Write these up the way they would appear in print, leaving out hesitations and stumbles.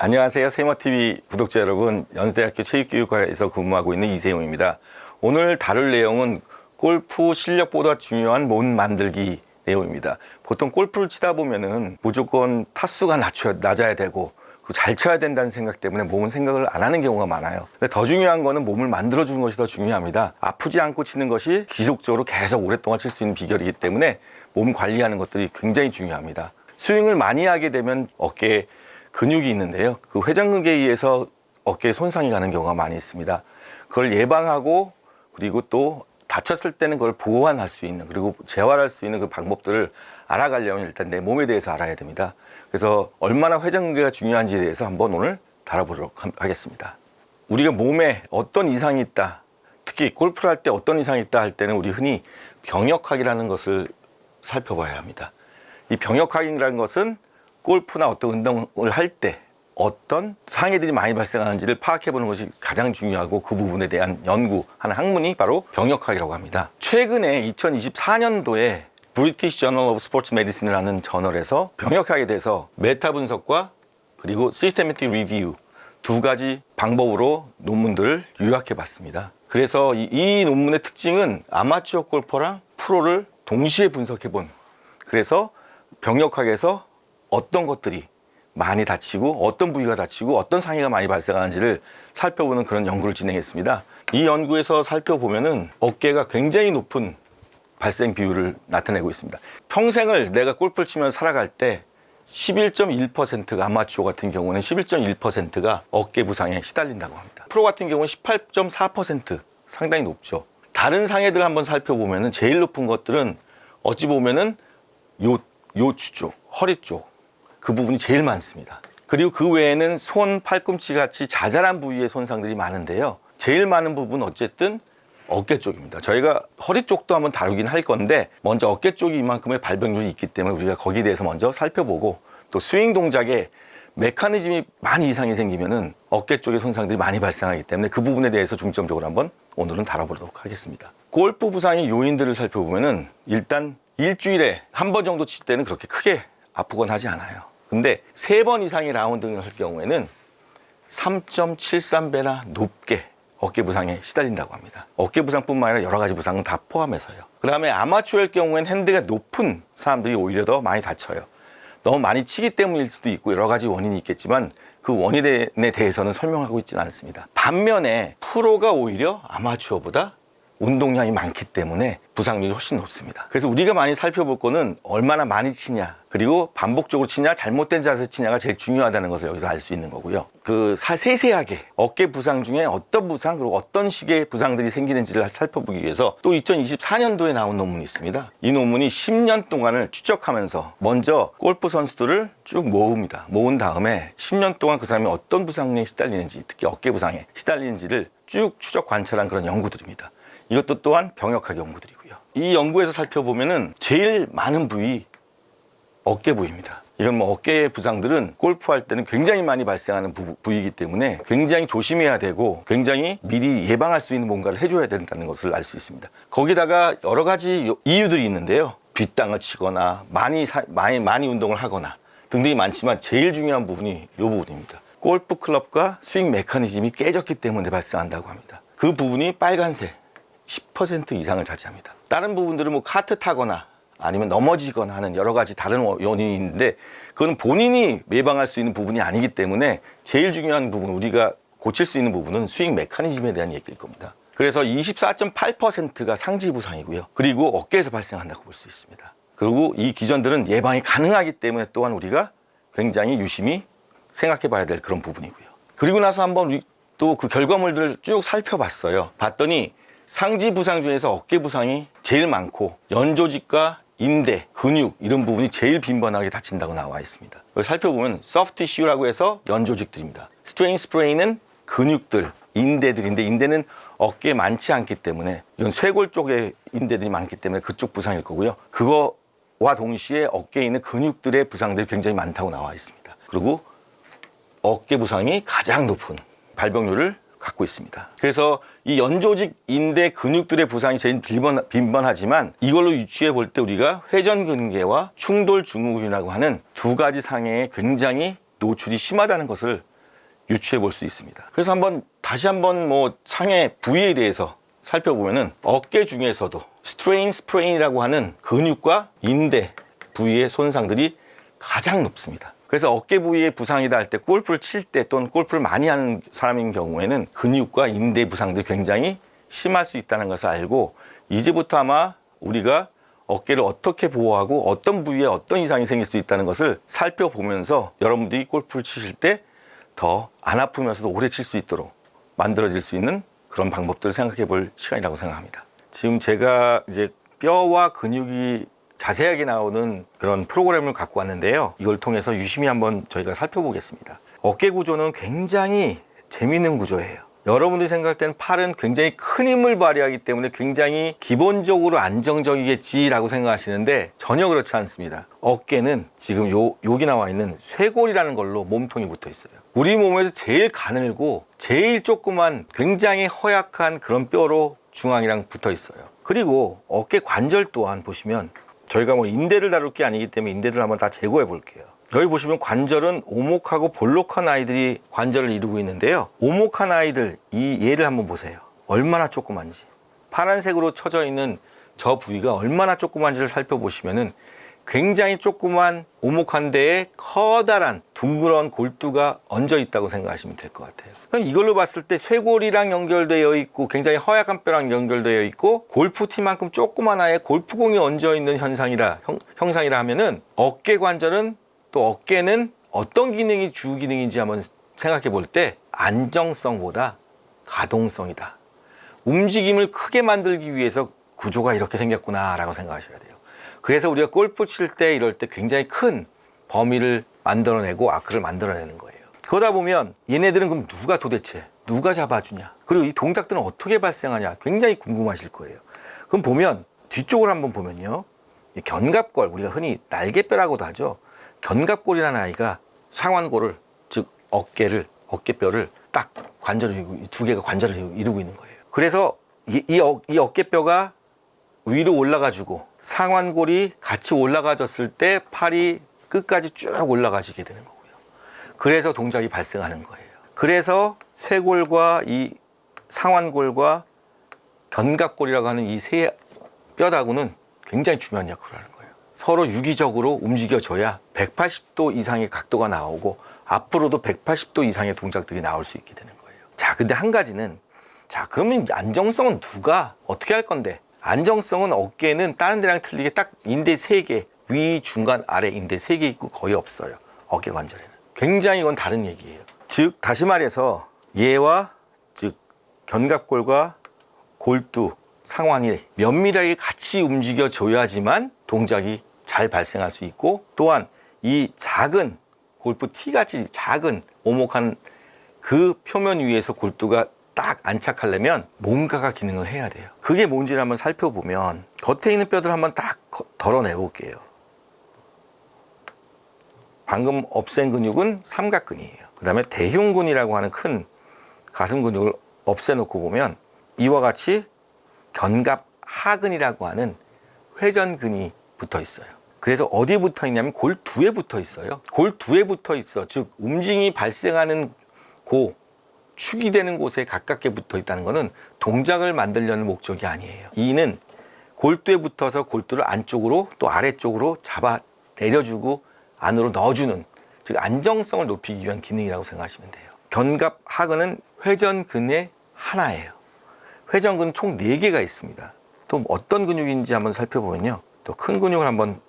안녕하세요. 세머TV 구독자 여러분, 연세대학교 체육교육과에서 근무하고 있는 이세용입니다. 오늘 다룰 내용은 골프 실력보다 중요한 몸 만들기 내용입니다. 보통 골프를 치다 보면은 무조건 타수가 낮아야 되고 그리고 잘 쳐야 된다는 생각 때문에 몸은 생각을 안 하는 경우가 많아요. 근데 더 중요한 거는 몸을 만들어주는 것이 더 중요합니다. 아프지 않고 치는 것이 지속적으로 계속 오랫동안 칠 수 있는 비결이기 때문에 몸 관리하는 것들이 굉장히 중요합니다. 스윙을 많이 하게 되면 어깨에 근육이 있는데요. 그 회전근개에 의해서 어깨에 손상이 가는 경우가 많이 있습니다. 그걸 예방하고 그리고 또 다쳤을 때는 그걸 보완할 수 있는 그리고 재활할 수 있는 그 방법들을 알아가려면 일단 내 몸에 대해서 알아야 됩니다. 그래서 얼마나 회전근개가 중요한지에 대해서 한번 오늘 다뤄보도록 하겠습니다. 우리가 몸에 어떤 이상이 있다, 특히 골프를 할 때 어떤 이상이 있다 할 때는 우리 흔히 병역학이라는 것을 살펴봐야 합니다. 이 병역학이라는 것은 골프나 어떤 운동을 할 때 어떤 상해들이 많이 발생하는지를 파악해보는 것이 가장 중요하고 그 부분에 대한 연구하는 학문이 바로 병역학이라고 합니다. 최근에 2024년도에 브리티시 저널 오브 스포츠 메디슨이라는 저널에서 병역학에 대해서 메타 분석과 그리고 시스테매틱 리뷰 두 가지 방법으로 논문들을 요약해 봤습니다. 그래서 이 논문의 특징은 아마추어 골퍼랑 프로를 동시에 분석해 본, 그래서 병역학에서 어떤 것들이 많이 다치고 어떤 부위가 다치고 어떤 상해가 많이 발생하는지를 살펴보는 그런 연구를 진행했습니다. 이 연구에서 살펴보면은 어깨가 굉장히 높은 발생 비율을 나타내고 있습니다. 평생을 내가 골프를 치면 살아갈 때 11.1%가 아마추어 같은 경우는 11.1%가 어깨 부상에 시달린다고 합니다. 프로 같은 경우는 18.4%, 상당히 높죠. 다른 상해들 한번 살펴보면은 제일 높은 것들은 어찌 보면은 요추 쪽, 허리 쪽, 그 부분이 제일 많습니다. 그리고 그 외에는 손, 팔꿈치 같이 자잘한 부위의 손상들이 많은데요. 제일 많은 부분은 어쨌든 어깨 쪽입니다. 저희가 허리 쪽도 한번 다루긴 할 건데 먼저 어깨 쪽이 이만큼의 발병률이 있기 때문에 우리가 거기에 대해서 먼저 살펴보고, 또 스윙 동작에 메커니즘이 많이 이상이 생기면은 어깨 쪽의 손상들이 많이 발생하기 때문에 그 부분에 대해서 중점적으로 한번 오늘은 다뤄보도록 하겠습니다. 골프 부상의 요인들을 살펴보면은 일단 일주일에 한 번 정도 칠 때는 그렇게 크게 아프건 하지 않아요. 근데 3번 이상의 라운딩을 할 경우에는 3.73배나 높게 어깨 부상에 시달린다고 합니다. 어깨 부상뿐만 아니라 여러 가지 부상은 다 포함해서요. 그 다음에 아마추어일 경우에는 핸드가 높은 사람들이 오히려 더 많이 다쳐요. 너무 많이 치기 때문일 수도 있고 여러 가지 원인이 있겠지만 그 원인에 대해서는 설명하고 있지는 않습니다. 반면에 프로가 오히려 아마추어보다 운동량이 많기 때문에 부상률이 훨씬 높습니다. 그래서 우리가 많이 살펴볼 거는 얼마나 많이 치냐, 그리고 반복적으로 치냐, 잘못된 자세에서 치냐가 제일 중요하다는 것을 여기서 알 수 있는 거고요. 세세하게 어깨 부상 중에 어떤 부상, 그리고 어떤 식의 부상들이 생기는지를 살펴보기 위해서 또 2024년도에 나온 논문이 있습니다. 이 논문이 10년 동안을 추적하면서 먼저 골프 선수들을 쭉 모읍니다. 모은 다음에 10년 동안 그 사람이 어떤 부상에 시달리는지, 특히 어깨 부상에 시달리는지를 쭉 추적 관찰한 그런 연구들입니다. 이것도 또한 병역학 연구들이고요. 이 연구에서 살펴보면은 제일 많은 부위 어깨 부위입니다. 이건 어깨의 부상들은 골프할 때는 굉장히 많이 발생하는 부위이기 때문에 굉장히 조심해야 되고 굉장히 미리 예방할 수 있는 뭔가를 해줘야 된다는 것을 알 수 있습니다. 거기다가 여러 가지 이유들이 있는데요. 뒷땅을 치거나 많이 운동을 하거나 등등이 많지만 제일 중요한 부분이 이 부분입니다. 골프 클럽과 스윙 메커니즘이 깨졌기 때문에 발생한다고 합니다. 그 부분이 빨간색 10% 이상을 차지합니다. 다른 부분들은 카트 타거나 아니면 넘어지거나 하는 여러 가지 다른 원인이 있는데 그건 본인이 예방할 수 있는 부분이 아니기 때문에 제일 중요한 부분, 우리가 고칠 수 있는 부분은 스윙 메커니즘에 대한 얘기일 겁니다. 그래서 24.8%가 상지 부상이고요. 그리고 어깨에서 발생한다고 볼 수 있습니다. 그리고 이 기전들은 예방이 가능하기 때문에 또한 우리가 굉장히 유심히 생각해 봐야 될 그런 부분이고요. 그리고 나서 한번 또 그 결과물들을 쭉 살펴봤어요. 봤더니 상지 부상 중에서 어깨 부상이 제일 많고 연조직과 인대, 근육 이런 부분이 제일 빈번하게 다친다고 나와 있습니다. 살펴보면 소프트 티슈라고 해서 연조직들입니다. 스트레인 스프레인은 근육들, 인대들인데 인대는 어깨에 많지 않기 때문에 이건 쇄골 쪽에 인대들이 많기 때문에 그쪽 부상일 거고요. 그거와 동시에 어깨에 있는 근육들의 부상들이 굉장히 많다고 나와 있습니다. 그리고 어깨 부상이 가장 높은 발병률을 갖고 있습니다. 그래서 이 연조직, 인대, 근육들의 부상이 제일 빈번하지만 이걸로 유추해 볼 때 우리가 회전근개와 충돌 증후군이라고 하는 두 가지 상해에 굉장히 노출이 심하다는 것을 유추해 볼 수 있습니다. 그래서 다시 한번 뭐 상해 부위에 대해서 살펴보면은 어깨 중에서도 스트레인 스프레인이라고 하는 근육과 인대 부위의 손상들이 가장 높습니다. 그래서 어깨 부위의 부상이다 할 때 골프를 칠 때 또는 골프를 많이 하는 사람인 경우에는 근육과 인대 부상들이 굉장히 심할 수 있다는 것을 알고 이제부터 아마 우리가 어깨를 어떻게 보호하고 어떤 부위에 어떤 이상이 생길 수 있다는 것을 살펴보면서 여러분들이 골프를 치실 때 더 안 아프면서도 오래 칠 수 있도록 만들어질 수 있는 그런 방법들을 생각해 볼 시간이라고 생각합니다. 지금 제가 이제 뼈와 근육이 자세하게 나오는 그런 프로그램을 갖고 왔는데요. 이걸 통해서 유심히 한번 저희가 살펴보겠습니다. 어깨 구조는 굉장히 재미있는 구조예요. 여러분들이 생각할 때는 팔은 굉장히 큰 힘을 발휘하기 때문에 굉장히 기본적으로 안정적이겠지라고 생각하시는데 전혀 그렇지 않습니다. 어깨는 지금 여기 나와 있는 쇄골이라는 걸로 몸통이 붙어 있어요. 우리 몸에서 제일 가늘고 제일 조그만 굉장히 허약한 그런 뼈로 중앙이랑 붙어 있어요. 그리고 어깨 관절 또한 보시면 저희가 뭐 인대를 다룰 게 아니기 때문에 인대를 한번 다 제거해 볼게요. 여기 보시면 관절은 오목하고 볼록한 아이들이 관절을 이루고 있는데요. 오목한 아이들, 이 얘를 한번 보세요. 얼마나 조그만지. 파란색으로 쳐져 있는 저 부위가 얼마나 조그만지를 살펴보시면은 굉장히 조그만 오목한 데에 커다란 둥그런 골두가 얹어 있다고 생각하시면 될 것 같아요. 그럼 이걸로 봤을 때 쇄골이랑 연결되어 있고 굉장히 허약한 뼈랑 연결되어 있고 골프티만큼 조그만 아이에 골프공이 얹어 있는 형상이라 하면은 어깨 관절은 또 어깨는 어떤 기능이 주 기능인지 한번 생각해 볼 때 안정성보다 가동성이다. 움직임을 크게 만들기 위해서 구조가 이렇게 생겼구나 라고 생각하셔야 돼요. 그래서 우리가 골프 칠 때 이럴 때 굉장히 큰 범위를 만들어내고 아크를 만들어내는 거예요. 그러다 보면 얘네들은 그럼 누가 잡아주냐, 그리고 이 동작들은 어떻게 발생하냐 굉장히 궁금하실 거예요. 그럼 보면 뒤쪽을 한번 보면요, 이 견갑골, 우리가 흔히 날개뼈라고도 하죠. 견갑골이라는 아이가 상완골을, 즉 어깨뼈를 딱 두 개가 관절을 이루고 있는 거예요. 그래서 이 어깨뼈가 위로 올라가지고 상완골이 같이 올라가졌을 때 팔이 끝까지 쭉 올라가지게 되는 거고요. 그래서 동작이 발생하는 거예요. 그래서 쇄골과 이 상완골과 견갑골이라고 하는 이 세 뼈다구는 굉장히 중요한 역할을 하는 거예요. 서로 유기적으로 움직여줘야 180도 이상의 각도가 나오고 앞으로도 180도 이상의 동작들이 나올 수 있게 되는 거예요. 자, 근데 한 가지는, 자, 그러면 안정성은 누가 어떻게 할 건데? 안정성은 어깨는 다른 데랑 틀리게 딱 인대 3개, 위, 중간, 아래 인대 3개 있고 거의 없어요. 어깨 관절에는. 굉장히 이건 다른 얘기예요. 즉, 다시 말해서 얘와 즉 견갑골과 골두, 상완이 면밀하게 같이 움직여줘야지만 동작이 잘 발생할 수 있고, 또한 이 작은 골프 티같이 작은 오목한 그 표면 위에서 골두가 딱 안착하려면 뭔가가 기능을 해야 돼요. 그게 뭔지를 한번 살펴보면 겉에 있는 뼈들 한번 딱 덜어내 볼게요. 방금 없앤 근육은 삼각근이에요. 그 다음에 대흉근이라고 하는 큰 가슴 근육을 없애놓고 보면 이와 같이 견갑하근이라고 하는 회전근이 붙어 있어요. 그래서 어디에 붙어 있냐면 골두에 붙어 있어요. 골두에 붙어 있어. 즉 움직임이 발생하는 축이 되는 곳에 가깝게 붙어 있다는 것은 동작을 만들려는 목적이 아니에요. 이는 골두에 붙어서 골두를 안쪽으로 또 아래쪽으로 잡아 내려주고 안으로 넣어주는, 즉 안정성을 높이기 위한 기능이라고 생각하시면 돼요. 견갑하근은 회전근의 하나예요. 회전근은 총 4개가 있습니다. 또 어떤 근육인지 한번 살펴보면요, 또 큰 근육을 한번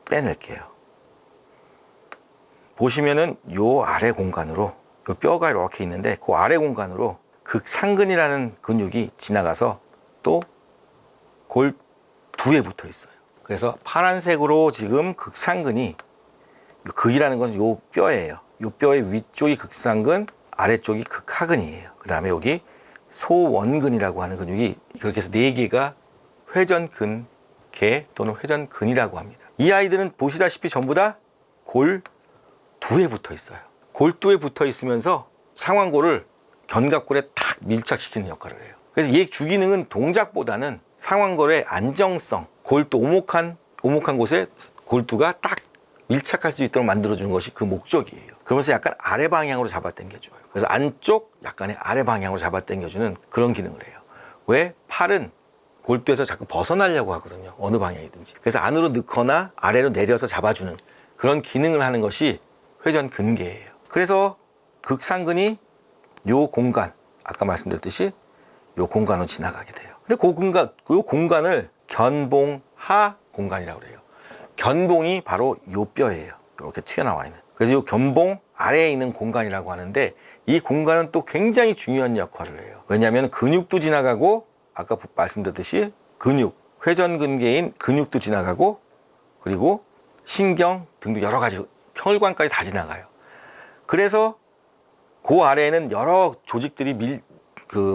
빼낼게요. 보시면은 요 아래 공간으로 요 뼈가 이렇게 있는데 그 아래 공간으로 극상근이라는 근육이 지나가서 또 골두에 붙어 있어요. 그래서 파란색으로 지금 극상근이, 극이라는 건 요 뼈예요. 요 뼈의 위쪽이 극상근, 아래쪽이 극하근이에요. 그 다음에 여기 소원근이라고 하는 근육이, 그렇게 해서 4개가 회전근계 또는 회전근이라고 합니다. 이 아이들은 보시다시피 전부 다 골두에 붙어 있어요. 골두에 붙어 있으면서 상완골을 견갑골에 탁 밀착시키는 역할을 해요. 그래서 얘 주기능은 동작보다는 상완골의 안정성, 골두 오목한 곳에 골두가 딱 밀착할 수 있도록 만들어주는 것이 그 목적이에요. 그러면서 약간 아래 방향으로 잡아당겨줘요. 그래서 안쪽 약간의 아래 방향으로 잡아당겨주는 그런 기능을 해요. 왜? 팔은 골두에서 자꾸 벗어나려고 하거든요. 어느 방향이든지. 그래서 안으로 넣거나 아래로 내려서 잡아주는 그런 기능을 하는 것이 회전근개예요. 그래서 극상근이 요 공간, 아까 말씀드렸듯이 요 공간으로 지나가게 돼요. 근데 그 공간을 견봉하 공간이라고 그래요. 견봉이 바로 요 뼈예요. 이렇게 튀어나와 있는. 그래서 요 견봉 아래에 있는 공간이라고 하는데 이 공간은 또 굉장히 중요한 역할을 해요. 왜냐하면 근육도 지나가고 아까 말씀드렸듯이 근육, 회전근개인 근육도 지나가고 그리고 신경 등등 여러 가지 혈관까지 다 지나가요. 그래서 그 아래에는 여러 조직들이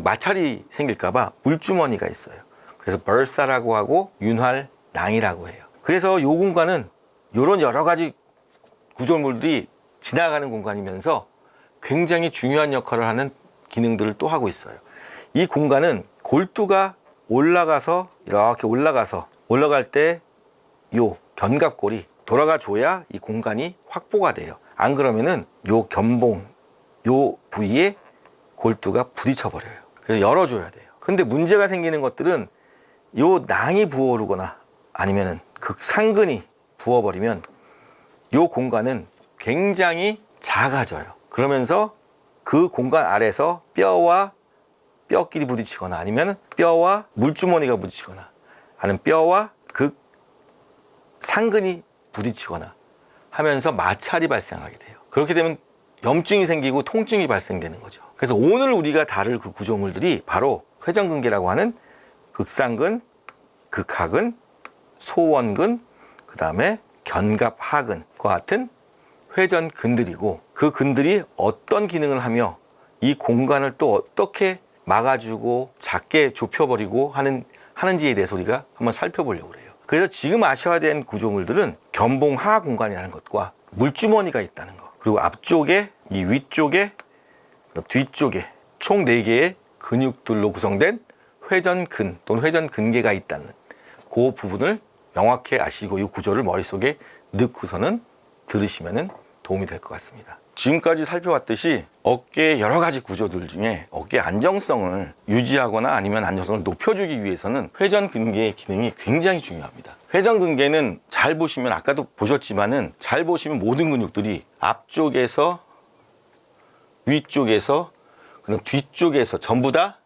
마찰이 생길까봐 물주머니가 있어요. 그래서 벌사라고 하고 윤활낭이라고 해요. 그래서 이 공간은 이런 여러 가지 구조물들이 지나가는 공간이면서 굉장히 중요한 역할을 하는 기능들을 또 하고 있어요. 이 공간은 골두가 올라가서 이렇게 올라갈 때 요 견갑골이 돌아가 줘야 이 공간이 확보가 돼요. 안 그러면은 요 견봉 요 부위에 골두가 부딪혀 버려요. 그래서 열어줘야 돼요. 근데 문제가 생기는 것들은 요 낭이 부어오르거나 아니면은 극상근이 부어버리면 요 공간은 굉장히 작아져요. 그러면서 그 공간 아래서 뼈와 뼈끼리 부딪히거나 아니면 뼈와 물주머니가 부딪히거나 아니면 뼈와 극상근이 부딪히거나 하면서 마찰이 발생하게 돼요. 그렇게 되면 염증이 생기고 통증이 발생되는 거죠. 그래서 오늘 우리가 다룰 그 구조물들이 바로 회전근개라고 하는 극상근, 극하근, 소원근, 그 다음에 견갑하근과 같은 회전근들이고 그 근들이 어떤 기능을 하며 이 공간을 또 어떻게 막아주고 작게 좁혀버리고 하는지에 대해서 우리가 한번 살펴보려고 해요. 그래서 지금 아셔야 되는 구조물들은 견봉하 공간이라는 것과 물주머니가 있다는 것, 그리고 앞쪽에 이 위쪽에 뒤쪽에 총 4개의 근육들로 구성된 회전근 또는 회전근개가 있다는 그 부분을 명확히 아시고 이 구조를 머릿속에 넣고서는 들으시면 도움이 될 것 같습니다. 지금까지 살펴봤듯이 어깨의 여러 가지 구조들 중에 어깨 안정성을 유지하거나 아니면 안정성을 높여주기 위해서는 회전근개의 기능이 굉장히 중요합니다. 회전근개는 잘 보시면 아까도 보셨지만은 잘 보시면 모든 근육들이 앞쪽에서 위쪽에서 그다음 뒤쪽에서 전부 다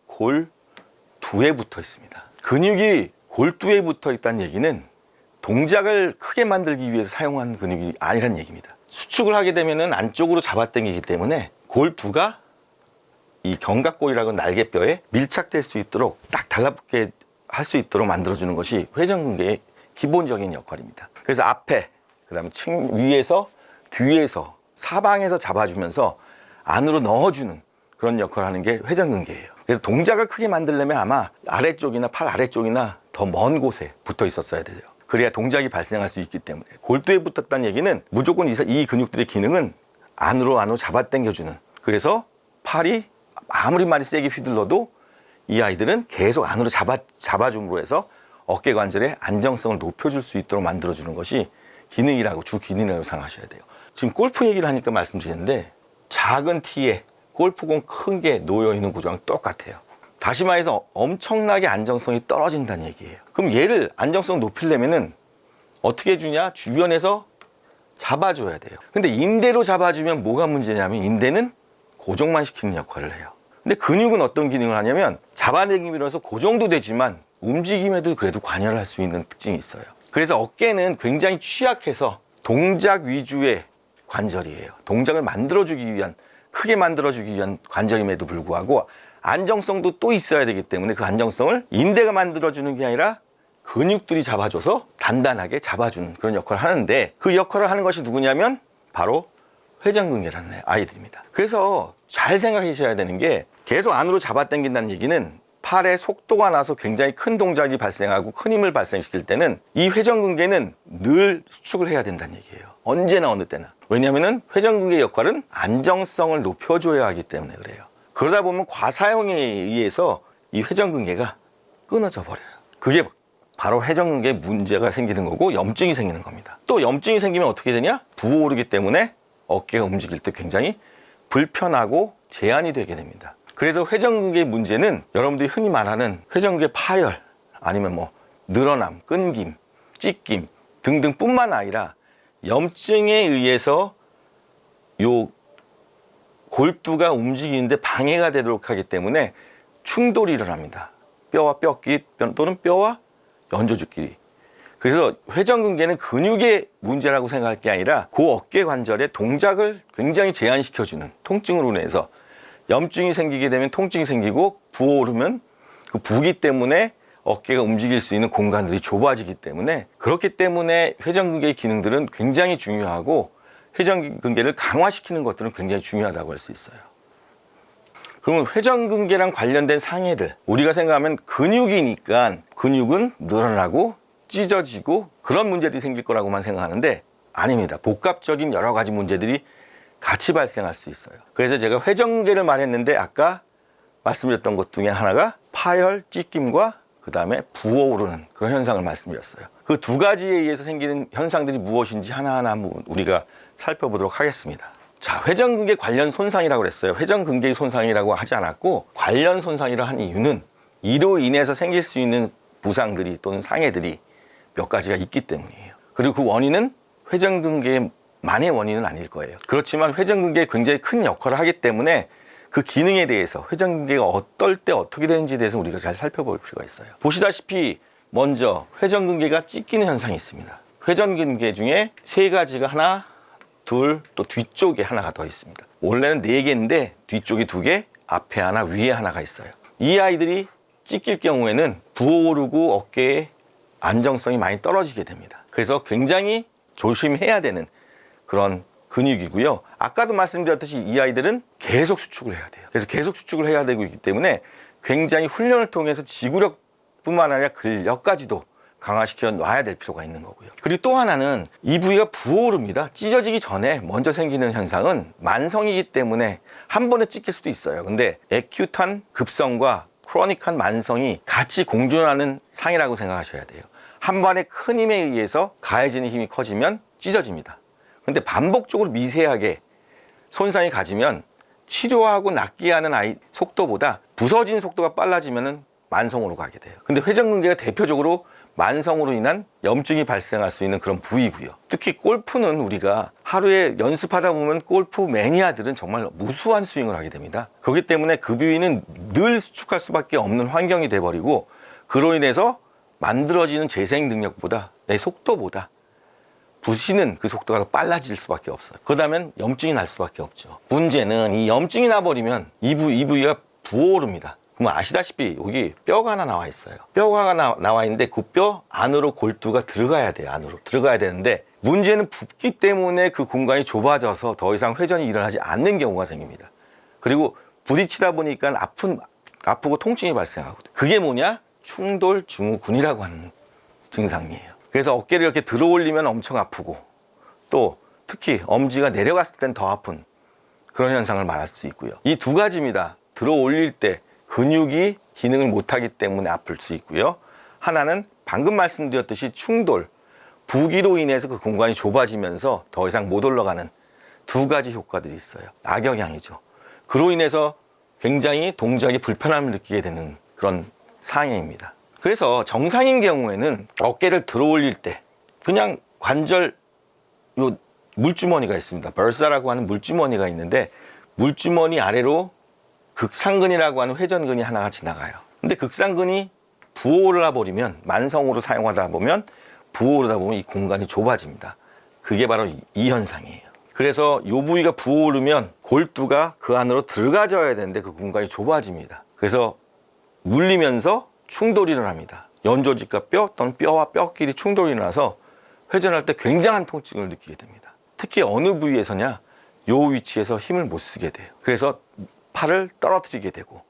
골두에 붙어 있습니다. 근육이 골두에 붙어 있다는 얘기는 동작을 크게 만들기 위해서 사용한 근육이 아니란 얘기입니다. 수축을 하게 되면은 안쪽으로 잡아당기기 때문에 골두가 이 견갑골이라고 날개뼈에 밀착될 수 있도록 딱 달라붙게 할 수 있도록 만들어주는 것이 회전근개의 기본적인 역할입니다. 그래서 앞에, 그 다음에 위에서, 뒤에서, 사방에서 잡아주면서 안으로 넣어주는 그런 역할을 하는 게 회전근개예요. 그래서 동작을 크게 만들려면 아마 아래쪽이나 팔 아래쪽이나 더 먼 곳에 붙어 있었어야 돼요. 그래야 동작이 발생할 수 있기 때문에. 골두에 붙었다는 얘기는 무조건 이 근육들의 기능은 안으로 잡아당겨주는. 그래서 팔이 아무리 많이 세게 휘둘러도 이 아이들은 계속 안으로 잡아줌으로 해서 어깨 관절의 안정성을 높여줄 수 있도록 만들어주는 것이 기능이라고, 주 기능이라고 생각하셔야 돼요. 지금 골프 얘기를 하니까 말씀드렸는데 작은 티에 골프공 큰 게 놓여있는 구조랑 똑같아요. 다시 말해서 엄청나게 안정성이 떨어진다는 얘기예요. 그럼 얘를 안정성 높이려면은 어떻게 해주냐? 주변에서 잡아줘야 돼요. 근데 인대로 잡아주면 뭐가 문제냐면 인대는 고정만 시키는 역할을 해요. 근데 근육은 어떤 기능을 하냐면 잡아당김이라서 고정도 되지만 움직임에도 그래도 관여를 할 수 있는 특징이 있어요. 그래서 어깨는 굉장히 취약해서 동작 위주의 관절이에요. 동작을 만들어주기 위한, 크게 만들어주기 위한 관절임에도 불구하고 안정성도 또 있어야 되기 때문에 그 안정성을 인대가 만들어주는 게 아니라 근육들이 잡아줘서 단단하게 잡아주는 그런 역할을 하는데 그 역할을 하는 것이 누구냐면 바로 회전근개라는 아이들입니다. 그래서 잘 생각하셔야 되는 게 계속 안으로 잡아당긴다는 얘기는 팔에 속도가 나서 굉장히 큰 동작이 발생하고 큰 힘을 발생시킬 때는 이 회전근개는 늘 수축을 해야 된다는 얘기예요. 언제나 어느 때나. 왜냐하면 회전근개의 역할은 안정성을 높여줘야 하기 때문에 그래요. 그러다 보면 과사용에 의해서 이 회전근개가 끊어져 버려요. 그게 바로 회전근개에 문제가 생기는 거고 염증이 생기는 겁니다. 또 염증이 생기면 어떻게 되냐? 부어오르기 때문에 어깨가 움직일 때 굉장히 불편하고 제한이 되게 됩니다. 그래서 회전근개의 문제는 여러분들이 흔히 말하는 회전근개 파열, 아니면 뭐 늘어남, 끊김, 찢김 등등 뿐만 아니라 염증에 의해서 요 골두가 움직이는데 방해가 되도록 하기 때문에 충돌이 일어납니다. 뼈와 뼈끼리 또는 뼈와 연조직끼리. 그래서 회전근개는 근육의 문제라고 생각할 게 아니라 그 어깨 관절의 동작을 굉장히 제한시켜주는 통증으로 인해서 염증이 생기게 되면 통증이 생기고 부어오르면 그 부기 때문에 어깨가 움직일 수 있는 공간들이 좁아지기 때문에, 그렇기 때문에 회전근개의 기능들은 굉장히 중요하고 회전근개를 강화시키는 것들은 굉장히 중요하다고 할 수 있어요. 그러면 회전근개랑 관련된 상해들, 우리가 생각하면 근육이니까 근육은 늘어나고 찢어지고 그런 문제들이 생길 거라고만 생각하는데 아닙니다. 복합적인 여러 가지 문제들이 같이 발생할 수 있어요. 그래서 제가 회전근개를 말했는데 아까 말씀드렸던 것 중에 하나가 파열, 찢김과 그 다음에 부어오르는 그런 현상을 말씀드렸어요. 그 두 가지에 의해서 생기는 현상들이 무엇인지 하나하나 한번 우리가 살펴보도록 하겠습니다. 자, 회전근개 관련 손상이라고 그랬어요. 회전근개의 손상이라고 하지 않았고, 관련 손상이라 한 이유는 이로 인해서 생길 수 있는 부상들이 또는 상해들이 몇 가지가 있기 때문이에요. 그리고 그 원인은 회전근개만의 원인은 아닐 거예요. 그렇지만 회전근개에 굉장히 큰 역할을 하기 때문에 그 기능에 대해서, 회전근개가 어떨 때 어떻게 되는지에 대해서 우리가 잘 살펴볼 필요가 있어요. 보시다시피 먼저 회전근개가 찢기는 현상이 있습니다. 회전근개 중에 세 가지가 하나, 둘, 또 뒤쪽에 하나가 더 있습니다. 원래는 네 개인데 뒤쪽이 두 개, 앞에 하나, 위에 하나가 있어요. 이 아이들이 찢길 경우에는 부어오르고 어깨의 안정성이 많이 떨어지게 됩니다. 그래서 굉장히 조심해야 되는 그런 근육이고요. 아까도 말씀드렸듯이 이 아이들은 계속 수축을 해야 돼요. 그래서 계속 수축을 해야 되고 있기 때문에 굉장히 훈련을 통해서 지구력뿐만 아니라 근력까지도 강화시켜 놔야 될 필요가 있는 거고요. 그리고 또 하나는 이 부위가 부어오릅니다. 찢어지기 전에 먼저 생기는 현상은 만성이기 때문에 한 번에 찢길 수도 있어요. 근데 애큐트한 급성과 크로닉한 만성이 같이 공존하는 상이라고 생각하셔야 돼요. 한 번에 큰 힘에 의해서 가해지는 힘이 커지면 찢어집니다. 근데 반복적으로 미세하게 손상이 가지면 치료하고 낫게 하는 아이 속도보다 부서지는 속도가 빨라지면 만성으로 가게 돼요. 근데 회전근개가 대표적으로 만성으로 인한 염증이 발생할 수 있는 그런 부위고요. 특히 골프는 우리가 하루에 연습하다 보면 골프 매니아들은 정말 무수한 스윙을 하게 됩니다. 그렇기 때문에 그 부위는 늘 수축할 수밖에 없는 환경이 돼버리고, 그로 인해서 만들어지는 재생 능력보다 내 속도보다 부시는 그 속도가 더 빨라질 수밖에 없어요. 그러다면 염증이 날 수밖에 없죠. 문제는 이 염증이 나버리면 이 부위가 부어오릅니다. 그럼 아시다시피 여기 뼈가 하나 나와 있어요. 뼈가 나와 있는데 그 뼈 안으로 골두가 들어가야 돼요. 안으로 들어가야 되는데 문제는 붓기 때문에 그 공간이 좁아져서 더 이상 회전이 일어나지 않는 경우가 생깁니다. 그리고 부딪히다 보니까 아프고 통증이 발생하거든요. 그게 뭐냐? 충돌 증후군이라고 하는 증상이에요. 그래서 어깨를 이렇게 들어 올리면 엄청 아프고, 또 특히 엄지가 내려갔을 땐 더 아픈 그런 현상을 말할 수 있고요. 이 두 가지입니다. 들어 올릴 때 근육이 기능을 못하기 때문에 아플 수 있고요. 하나는 방금 말씀드렸듯이 충돌, 부기로 인해서 그 공간이 좁아지면서 더 이상 못 올라가는 두 가지 효과들이 있어요. 악영향이죠. 그로 인해서 굉장히 동작이 불편함을 느끼게 되는 그런 상해입니다. 그래서 정상인 경우에는 어깨를 들어 올릴 때 그냥 관절 요 물주머니가 있습니다. 벌사라고 하는 물주머니가 있는데 물주머니 아래로 극상근이라고 하는 회전근이 하나가 지나가요. 근데 극상근이 부어오르다 버리면, 만성으로 사용하다 보면 부어오르다 보면 이 공간이 좁아집니다. 그게 바로 이 현상이에요. 그래서 이 부위가 부어오르면 골두가 그 안으로 들어가져야 되는데 그 공간이 좁아집니다. 그래서 물리면서 충돌이 일어납니다. 연조직과 뼈 또는 뼈와 뼈끼리 충돌이 일어나서 회전할 때 굉장한 통증을 느끼게 됩니다. 특히 어느 부위에서냐? 요 위치에서 힘을 못 쓰게 돼요. 그래서 팔을 떨어뜨리게 되고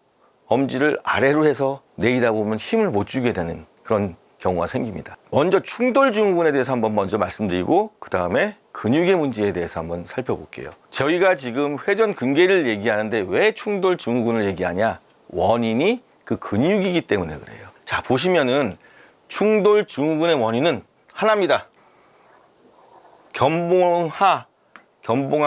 엄지를 아래로 해서 내리다 보면 힘을 못 주게 되는 그런 경우가 생깁니다. 먼저 충돌 증후군에 대해서 한번 먼저 말씀드리고 그 다음에 근육의 문제에 대해서 한번 살펴볼게요. 저희가 지금 회전근개를 얘기하는데 왜 충돌 증후군을 얘기하냐? 원인이 그 근육이기 때문에 그래요. 자, 보시면은 충돌 증후군의 원인은 하나입니다. 견봉하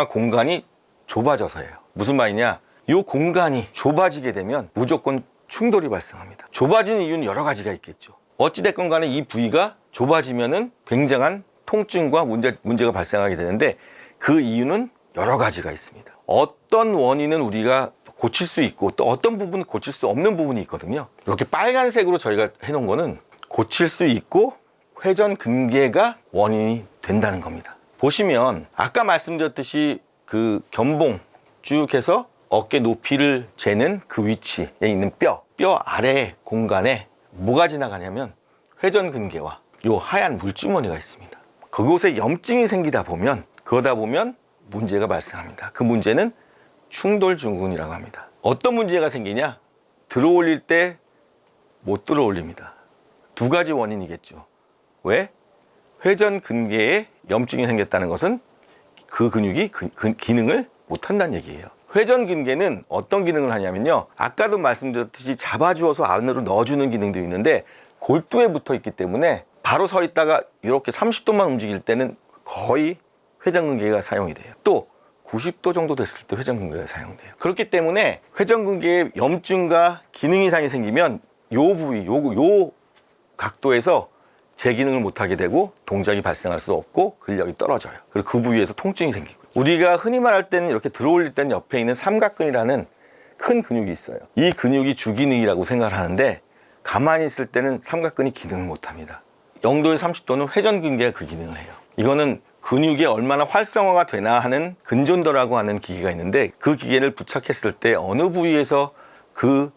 공간이 좁아져서예요. 무슨 말이냐? 이 공간이 좁아지게 되면 무조건 충돌이 발생합니다. 좁아지는 이유는 여러 가지가 있겠죠. 어찌됐건 간에 이 부위가 좁아지면은 굉장한 통증과 문제가 발생하게 되는데 그 이유는 여러 가지가 있습니다. 어떤 원인은 우리가 고칠 수 있고 또 어떤 부분은 고칠 수 없는 부분이 있거든요. 이렇게 빨간색으로 저희가 해놓은 거는 고칠 수 있고 회전근개가 원인이 된다는 겁니다. 보시면 아까 말씀드렸듯이 그 견봉 쭉 해서 어깨 높이를 재는 그 위치에 있는 뼈 아래 공간에 뭐가 지나가냐면 회전근개와 요 하얀 물주머니가 있습니다. 그곳에 염증이 생기다 보면 그러다 보면 문제가 발생합니다. 그 문제는 충돌증후군이라고 합니다. 어떤 문제가 생기냐? 들어올릴 때 못 들어올립니다. 두 가지 원인이겠죠. 왜? 회전근개에 염증이 생겼다는 것은 그 근육이 기능을 못한다는 얘기예요. 회전근개는 어떤 기능을 하냐면요, 아까도 말씀드렸듯이 잡아주어서 안으로 넣어주는 기능도 있는데 골두에 붙어 있기 때문에 바로 서 있다가 이렇게 30도만 움직일 때는 거의 회전근개가 사용이 돼요. 또 90도 정도 됐을 때 회전근개가 사용돼요. 그렇기 때문에 회전근개에 염증과 기능 이상이 생기면 요 부위, 요 각도에서 제 기능을 못하게 되고 동작이 발생할 수 없고 근력이 떨어져요. 그리고 그 부위에서 통증이 생기고, 우리가 흔히 말할 때는 이렇게 들어올릴 때는 옆에 있는 삼각근이라는 큰 근육이 있어요. 이 근육이 주기능이라고 생각을 하는데 가만히 있을 때는 삼각근이 기능을 못합니다. 0도에 30도는 회전근개가 그 기능을 해요. 이거는 근육이 얼마나 활성화가 되나 하는 근전도라고 하는 기계가 있는데 그 기계를 부착했을 때 어느 부위에서 그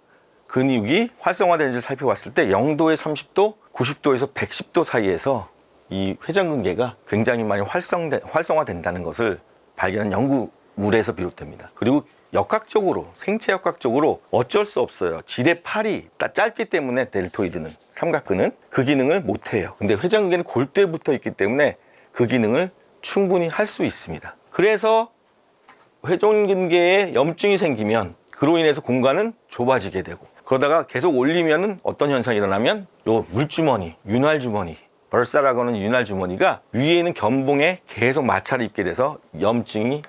근육이 활성화되는지를 살펴봤을 때 0도에 30도, 90도에서 110도 사이에서 이 회전근개가 굉장히 많이 활성화된다는 것을 발견한 연구물에서 비롯됩니다. 그리고 역학적으로, 생체 역학적으로 어쩔 수 없어요. 지뢰 팔이 짧기 때문에 델토이드는, 삼각근은 그 기능을 못해요. 근데 회전근개는 골두에 붙어 있기 때문에 그 기능을 충분히 할 수 있습니다. 그래서 회전근개에 염증이 생기면 그로 인해서 공간은 좁아지게 되고, 그러다가 계속 올리면은 어떤 현상이 일어나면 요 물주머니, 윤활주머니, 벌사라고 하는 윤활주머니가 위에 있는 견봉에 계속 마찰을 입게 돼서 염증이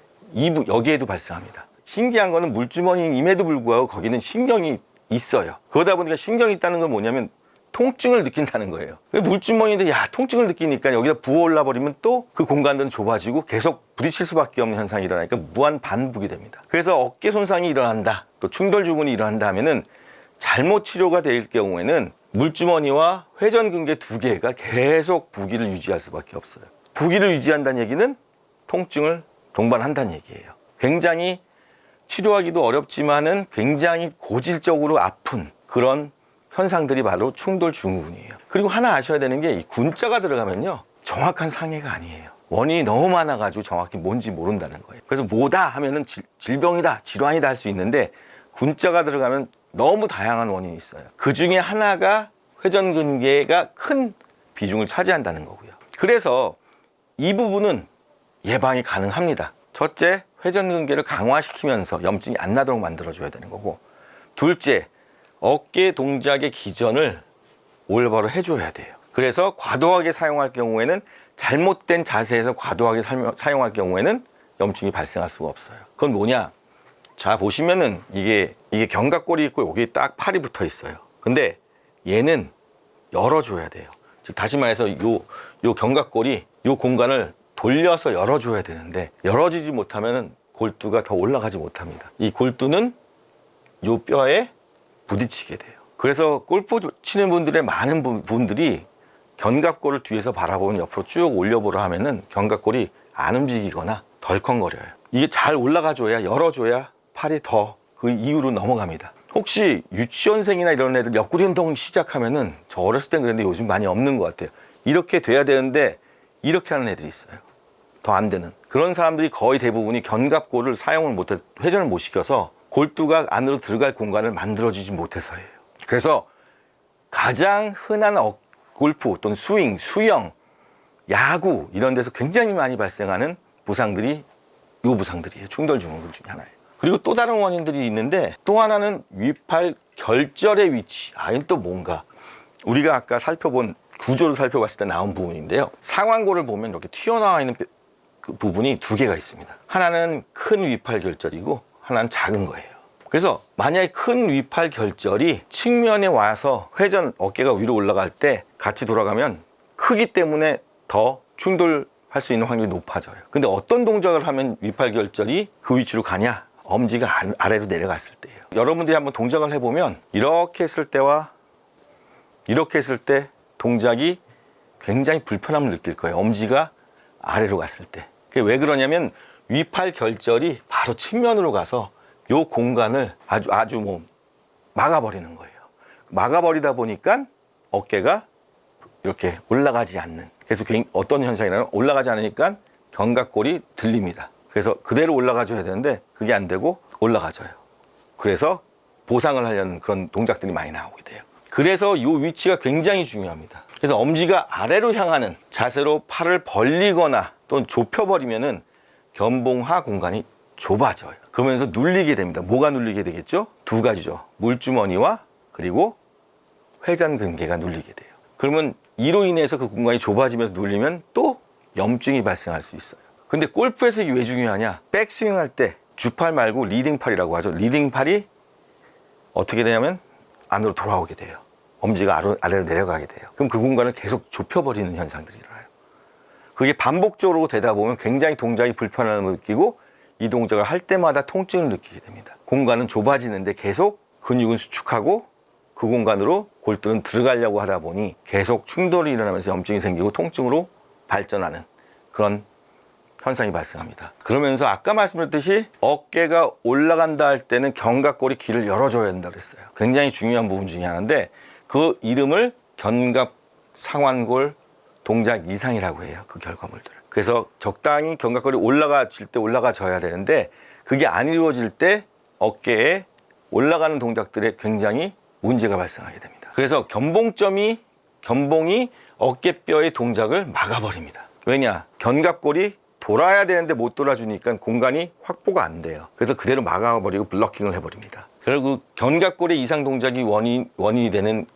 여기에도 발생합니다. 신기한 거는 물주머니임에도 불구하고 거기는 신경이 있어요. 그러다 보니까 신경이 있다는 건 뭐냐면 통증을 느낀다는 거예요. 물주머니인데 통증을 느끼니까 여기다 부어올라 버리면 또 그 공간들은 좁아지고 계속 부딪힐 수밖에 없는 현상이 일어나니까 무한 반복이 됩니다. 그래서 어깨 손상이 일어난다, 또 충돌증후군이 일어난다 하면은 잘못 치료가 될 경우에는 물주머니와 회전근개 두 개가 계속 부기를 유지할 수밖에 없어요. 부기를 유지한다는 얘기는 통증을 동반한다는 얘기예요. 굉장히 치료하기도 어렵지만은 굉장히 고질적으로 아픈 그런 현상들이 바로 충돌증후군이에요. 그리고 하나 아셔야 되는 게 이 군자가 들어가면요, 정확한 상해가 아니에요. 원인이 너무 많아가지고 정확히 뭔지 모른다는 거예요. 그래서 뭐다 하면은 질병이다, 질환이다 할 수 있는데 군자가 들어가면 너무 다양한 원인이 있어요. 그 중에 하나가 회전근개가 큰 비중을 차지한다는 거고요. 그래서 이 부분은 예방이 가능합니다. 첫째, 회전근개를 강화시키면서 염증이 안 나도록 만들어줘야 되는 거고, 둘째, 어깨 동작의 기전을 올바로 해줘야 돼요. 그래서 과도하게 사용할 경우에는, 잘못된 자세에서 과도하게 사용할 경우에는 염증이 발생할 수가 없어요. 그건 뭐냐? 자, 보시면은 이게 견갑골이 있고 여기에 딱 팔이 붙어 있어요. 근데 얘는 열어줘야 돼요. 즉 다시 말해서 요 견갑골이 요 공간을 돌려서 열어줘야 되는데 열어지지 못하면은 골두가 더 올라가지 못합니다. 이 골두는 요 뼈에 부딪히게 돼요. 그래서 골프 치는 분들의 많은 분들이 견갑골을 뒤에서 바라보면 옆으로 쭉 올려보라 하면은 견갑골이 안 움직이거나 덜컹거려요. 이게 잘 올라가줘야, 열어줘야 팔이 더 그 이후로 넘어갑니다. 혹시 유치원생이나 이런 애들 옆구리 운동 시작하면은, 저 어렸을 땐 그랬는데 요즘 많이 없는 것 같아요. 이렇게 돼야 되는데 이렇게 하는 애들이 있어요. 더 안 되는. 그런 사람들이 거의 대부분이 견갑골을 사용을 못해서, 회전을 못 시켜서 골두가 안으로 들어갈 공간을 만들어주지 못해서예요. 그래서 가장 흔한 골프 또는 스윙, 수영, 야구 이런 데서 굉장히 많이 발생하는 부상들이 요 부상들이에요. 충돌증후군 중에 하나예요. 그리고 또 다른 원인들이 있는데, 또 하나는 위팔 결절의 위치. 이건 또 뭔가, 우리가 아까 구조를 살펴봤을 때 나온 부분인데요. 상완골을 보면 이렇게 튀어나와 있는 그 부분이 두 개가 있습니다. 하나는 큰 위팔 결절이고 하나는 작은 거예요. 그래서 만약에 큰 위팔 결절이 측면에 와서 회전 어깨가 위로 올라갈 때 같이 돌아가면 크기 때문에 더 충돌할 수 있는 확률이 높아져요. 근데 어떤 동작을 하면 위팔 결절이 그 위치로 가냐? 엄지가 아래로 내려갔을 때예요. 여러분들이 한번 동작을 해보면 이렇게 했을 때와 이렇게 했을 때 동작이 굉장히 불편함을 느낄 거예요. 엄지가 아래로 갔을 때. 그게 왜 그러냐면 위팔 결절이 바로 측면으로 가서 요 공간을 아주 뭐 막아버리는 거예요. 막아버리다 보니까 어깨가 이렇게 올라가지 않는. 그래서 어떤 현상이냐면 올라가지 않으니까 견갑골이 들립니다. 그래서 그대로 올라가줘야 되는데 그게 안 되고 올라가져요. 그래서 보상을 하려는 그런 동작들이 많이 나오게 돼요. 그래서 이 위치가 굉장히 중요합니다. 그래서 엄지가 아래로 향하는 자세로 팔을 벌리거나 또는 좁혀버리면은 견봉하 공간이 좁아져요. 그러면서 눌리게 됩니다. 뭐가 눌리게 되겠죠? 두 가지죠. 물주머니와 그리고 회전근개가 눌리게 돼요. 그러면 이로 인해서 그 공간이 좁아지면서 눌리면 또 염증이 발생할 수 있어요. 근데 골프에서 이게 왜 중요하냐? 백스윙 할 때 주팔 말고 리딩팔이라고 하죠. 리딩팔이 어떻게 되냐면 안으로 돌아오게 돼요. 엄지가 아래로 내려가게 돼요. 그럼 그 공간을 계속 좁혀버리는 현상들이 일어나요. 그게 반복적으로 되다 보면 굉장히 동작이 불편함을 느끼고 이 동작을 할 때마다 통증을 느끼게 됩니다. 공간은 좁아지는데 계속 근육은 수축하고 그 공간으로 골두는 들어가려고 하다 보니 계속 충돌이 일어나면서 염증이 생기고 통증으로 발전하는 그런 현상이 발생합니다. 그러면서 아까 말씀드렸듯이 어깨가 올라간다 할 때는 견갑골이 길을 열어줘야 된다고 그랬어요. 굉장히 중요한 부분 중에 하나인데 그 이름을 견갑 상완골 동작 이상이라고 해요. 그 결과물들. 그래서 적당히 견갑골이 올라가질 때 올라가져야 되는데 그게 안 이루어질 때 어깨에 올라가는 동작들에 굉장히 문제가 발생하게 됩니다. 그래서 견봉이 어깨뼈의 동작을 막아버립니다. 왜냐? 견갑골이 돌아야 되는데 못 돌아주니까 공간이 확보가 안 돼요. 그래서 그대로 막아버리고 블러킹을 해버립니다. 그리고 견갑골의 이상 동작이 원인이 되는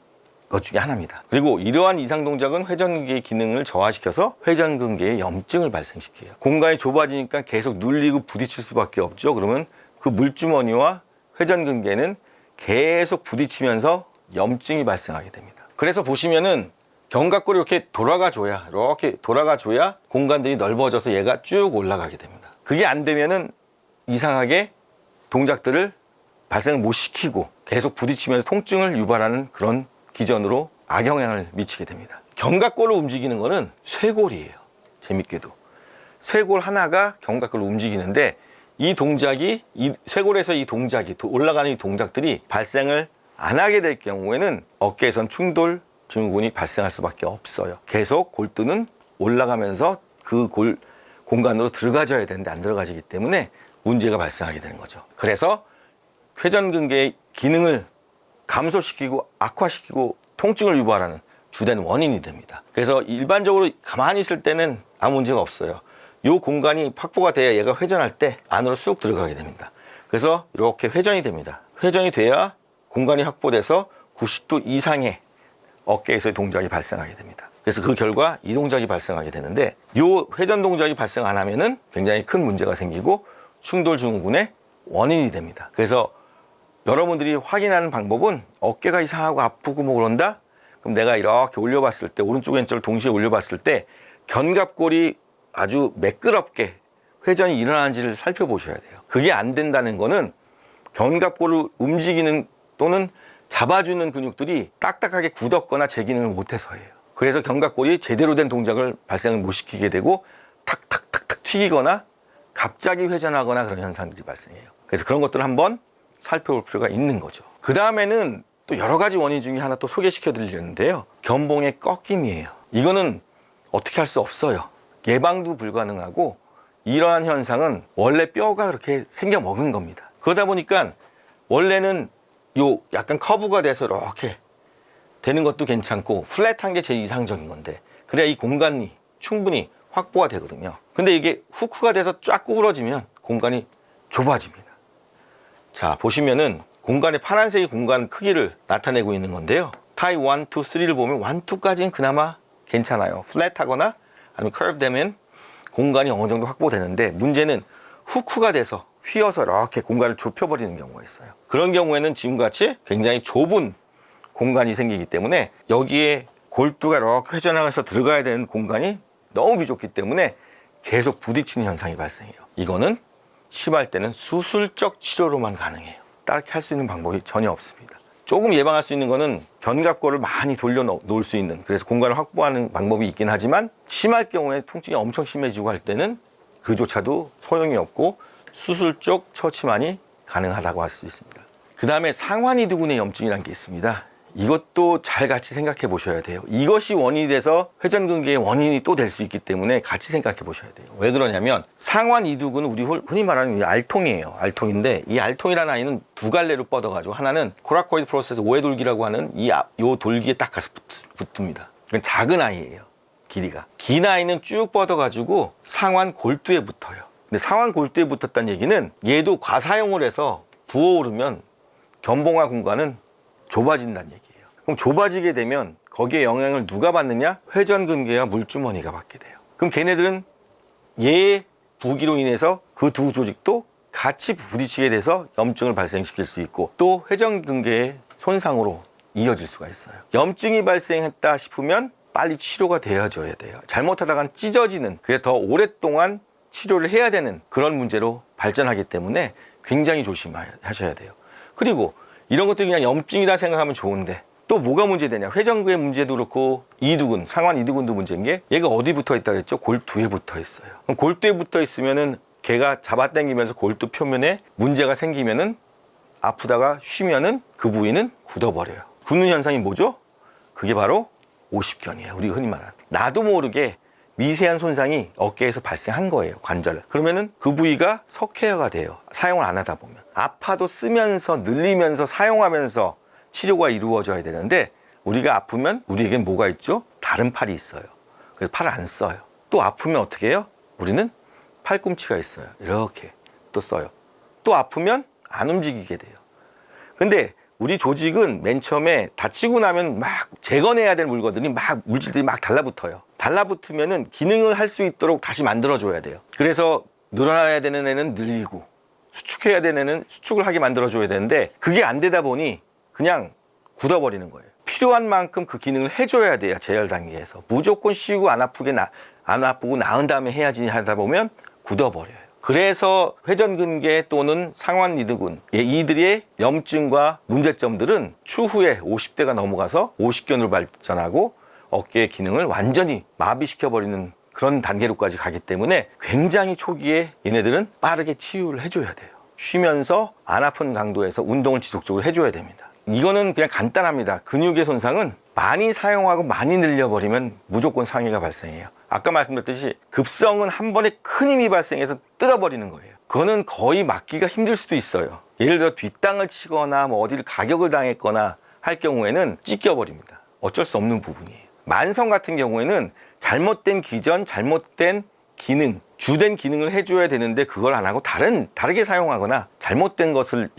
것 중에 하나입니다. 그리고 이러한 이상 동작은 회전근개의 기능을 저하시켜서 회전근개에 염증을 발생시켜요. 공간이 좁아지니까 계속 눌리고 부딪힐 수밖에 없죠. 그러면 그 물주머니와 회전근개는 계속 부딪히면서 염증이 발생하게 됩니다. 그래서 보시면은 견갑골이 이렇게 돌아가줘야 공간들이 넓어져서 얘가 쭉 올라가게 됩니다. 그게 안 되면은 이상하게 동작들을 발생을 못 시키고 계속 부딪히면서 통증을 유발하는 그런 기전으로 악영향을 미치게 됩니다. 견갑골을 움직이는 거는 쇄골이에요. 재밌게도. 쇄골 하나가 견갑골을 움직이는데 이 동작이 쇄골에서 이 동작이 올라가는 이 동작들이 발생을 안 하게 될 경우에는 어깨에선 충돌 증후군이 발생할 수밖에 없어요. 계속 골두는 올라가면서 그 공간으로 들어가져야 되는데 안 들어가지기 때문에 문제가 발생하게 되는 거죠. 그래서 회전근개의 기능을 감소시키고 악화시키고 통증을 유발하는 주된 원인이 됩니다. 그래서 일반적으로 가만히 있을 때는 아무 문제가 없어요. 이 공간이 확보가 돼야 얘가 회전할 때 안으로 쑥 들어가게 됩니다. 그래서 이렇게 회전이 됩니다. 회전이 돼야 공간이 확보돼서 90도 이상의 어깨에서의 동작이 발생하게 됩니다. 그래서 그 결과 이 동작이 발생하게 되는데 이 회전 동작이 발생 안 하면은 굉장히 큰 문제가 생기고 충돌 증후군의 원인이 됩니다. 그래서 여러분들이 확인하는 방법은 어깨가 이상하고 아프고 뭐 그런다? 그럼 내가 이렇게 올려봤을 때 오른쪽 왼쪽을 동시에 올려봤을 때 견갑골이 아주 매끄럽게 회전이 일어나는지를 살펴보셔야 돼요. 그게 안 된다는 거는 견갑골을 움직이는 또는 잡아주는 근육들이 딱딱하게 굳었거나 제 기능을 못해서예요. 그래서 견갑골이 제대로 된 동작을 발생을 못 시키게 되고 탁탁탁탁 튀기거나 갑자기 회전하거나 그런 현상들이 발생해요. 그래서 그런 것들을 한번 살펴볼 필요가 있는 거죠. 그 다음에는 또 여러 가지 원인 중에 하나 또 소개시켜 드리려는데요. 견봉의 꺾임이에요. 이거는 어떻게 할 수 없어요. 예방도 불가능하고 이러한 현상은 원래 뼈가 그렇게 생겨 먹은 겁니다. 그러다 보니까 원래는 요 약간 커브가 돼서 이렇게 되는 것도 괜찮고 플랫한 게 제일 이상적인 건데 그래야 이 공간이 충분히 확보가 되거든요. 근데 이게 후크가 돼서 쫙 구부러지면 공간이 좁아집니다. 자, 보시면은 공간의 파란색이 공간 크기를 나타내고 있는 건데요. 타입 1, 2, 3를 보면 1, 2까지는 그나마 괜찮아요. 플랫하거나 아니면 커브 되면 공간이 어느 정도 확보되는데 문제는 후크가 돼서 휘어서 이렇게 공간을 좁혀버리는 경우가 있어요. 그런 경우에는 지금과 같이 굉장히 좁은 공간이 생기기 때문에 여기에 골두가 이렇게 회전하면서 들어가야 되는 공간이 너무 비좁기 때문에 계속 부딪히는 현상이 발생해요. 이거는 심할 때는 수술적 치료로만 가능해요. 다르게 할 수 있는 방법이 전혀 없습니다. 조금 예방할 수 있는 거는 견갑골을 많이 돌려 놓을 수 있는, 그래서 공간을 확보하는 방법이 있긴 하지만 심할 경우에 통증이 엄청 심해지고 할 때는 그조차도 소용이 없고 수술적 처치만이 가능하다고 할 수 있습니다. 그 다음에 상완이두근의 염증이라는 게 있습니다. 이것도 잘 같이 생각해 보셔야 돼요. 이것이 원인이 돼서 회전근개의 원인이 또 될 수 있기 때문에 같이 생각해 보셔야 돼요. 왜 그러냐면 상완이두근은 우리 흔히 말하는 알통이에요. 알통인데 이 알통이라는 아이는 두 갈래로 뻗어가지고 하나는 코라코이드 프로세스 오해돌기라고 하는 요 돌기에 딱 가서 붙습니다. 그건 작은 아이예요. 길이가. 긴 아이는 쭉 뻗어가지고 상완 골두에 붙어요. 근데 상완 골두에 붙었다는 얘기는 얘도 과사용을 해서 부어오르면 견봉화 공간은 좁아진다는 얘기예요. 그럼 좁아지게 되면 거기에 영향을 누가 받느냐? 회전근개와 물주머니가 받게 돼요. 그럼 걔네들은 얘의 부기로 인해서 그 두 조직도 같이 부딪히게 돼서 염증을 발생시킬 수 있고 또 회전근개의 손상으로 이어질 수가 있어요. 염증이 발생했다 싶으면 빨리 치료가 되어줘야 돼요. 잘못하다간 찢어지는, 그래서 더 오랫동안 치료를 해야 되는 그런 문제로 발전하기 때문에 굉장히 조심하셔야 돼요. 그리고 이런 것들이 그냥 염증이다 생각하면 좋은데 또 뭐가 문제되냐? 회전근개 문제도 그렇고 이두근, 상완 이두근도 문제인 게 얘가 어디 붙어 있다 그랬죠? 골두에 붙어 있어요. 그럼 골두에 붙어 있으면은 걔가 잡아당기면서 골두 표면에 문제가 생기면은 아프다가 쉬면은 그 부위는 굳어버려요. 굳는 현상이 뭐죠? 그게 바로 오십견이에요. 우리가 흔히 말하는. 나도 모르게 미세한 손상이 어깨에서 발생한 거예요. 관절. 그러면은 그 부위가 석회화가 돼요. 사용을 안 하다 보면. 아파도 쓰면서 늘리면서 사용하면서 치료가 이루어져야 되는데 우리가 아프면 우리에겐 뭐가 있죠? 다른 팔이 있어요. 그래서 팔을 안 써요. 또 아프면 어떻게 해요? 우리는 팔꿈치가 있어요. 이렇게 또 써요. 또 아프면 안 움직이게 돼요. 근데 우리 조직은 맨 처음에 다치고 나면 막 재건해야 될 물건들이 막 물질들이 막 달라붙어요. 달라붙으면은 기능을 할 수 있도록 다시 만들어줘야 돼요. 그래서 늘어나야 되는 애는 늘리고 수축해야 되는 애는 수축을 하게 만들어줘야 되는데 그게 안 되다 보니 그냥 굳어버리는 거예요. 필요한 만큼 그 기능을 해줘야 돼요. 재활 단계에서. 무조건 쉬고 안 아프고 나은 다음에 해야지 하다 보면 굳어버려요. 그래서 회전근개 또는 상완이두근 이들의 염증과 문제점들은 추후에 50대가 넘어가서 오십견으로 발전하고 어깨의 기능을 완전히 마비시켜버리는 그런 단계로까지 가기 때문에 굉장히 초기에 얘네들은 빠르게 치유를 해줘야 돼요. 쉬면서 안 아픈 강도에서 운동을 지속적으로 해줘야 됩니다. 이거는 그냥 간단합니다. 근육의 손상은 많이 사용하고 많이 늘려버리면 무조건 상해가 발생해요. 아까 말씀드렸듯이 급성은 한 번에 큰 힘이 발생해서 뜯어버리는 거예요. 그거는 거의 막기가 힘들 수도 있어요. 예를 들어 뒷땅을 치거나 뭐 어디를 가격을 당했거나 할 경우에는 찢겨버립니다. 어쩔 수 없는 부분이에요. 만성 같은 경우에는 잘못된 기전, 잘못된 기능, 주된 기능을 해줘야 되는데 그걸 안 하고 다르게 사용하거나 잘못된 것을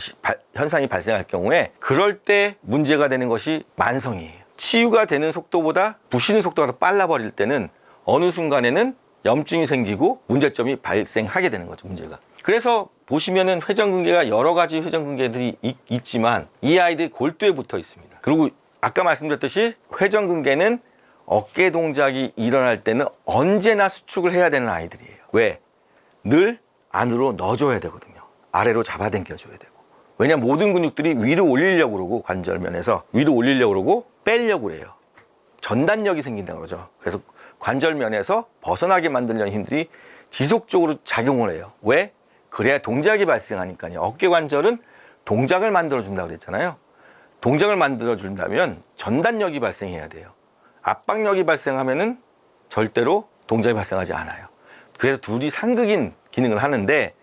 현상이 발생할 경우에 그럴 때 문제가 되는 것이 만성이에요. 치유가 되는 속도보다 부시는 속도가 더 빨라버릴 때는 어느 순간에는 염증이 생기고 문제점이 발생하게 되는 거죠, 문제가. 그래서 보시면은 회전근개가 여러 가지 회전근개들이 있지만 이 아이들이 골두에 붙어 있습니다. 그리고 아까 말씀드렸듯이 회전근개는 어깨 동작이 일어날 때는 언제나 수축을 해야 되는 아이들이에요. 왜? 늘 안으로 넣어줘야 되거든요. 아래로 잡아당겨줘야 되고. 왜냐면 모든 근육들이 위로 올리려고 그러고 관절면에서 위로 올리려고 그러고 빼려고 그래요. 전단력이 생긴다고 그러죠. 그래서 관절면에서 벗어나게 만들려는 힘들이 지속적으로 작용을 해요. 왜? 그래야 동작이 발생하니까요. 어깨 관절은 동작을 만들어준다고 그랬잖아요. 동작을 만들어준다면 전단력이 발생해야 돼요. 압박력이 발생하면은 절대로 동작이 발생하지 않아요. 그래서 둘이 상극인 기능을 하는데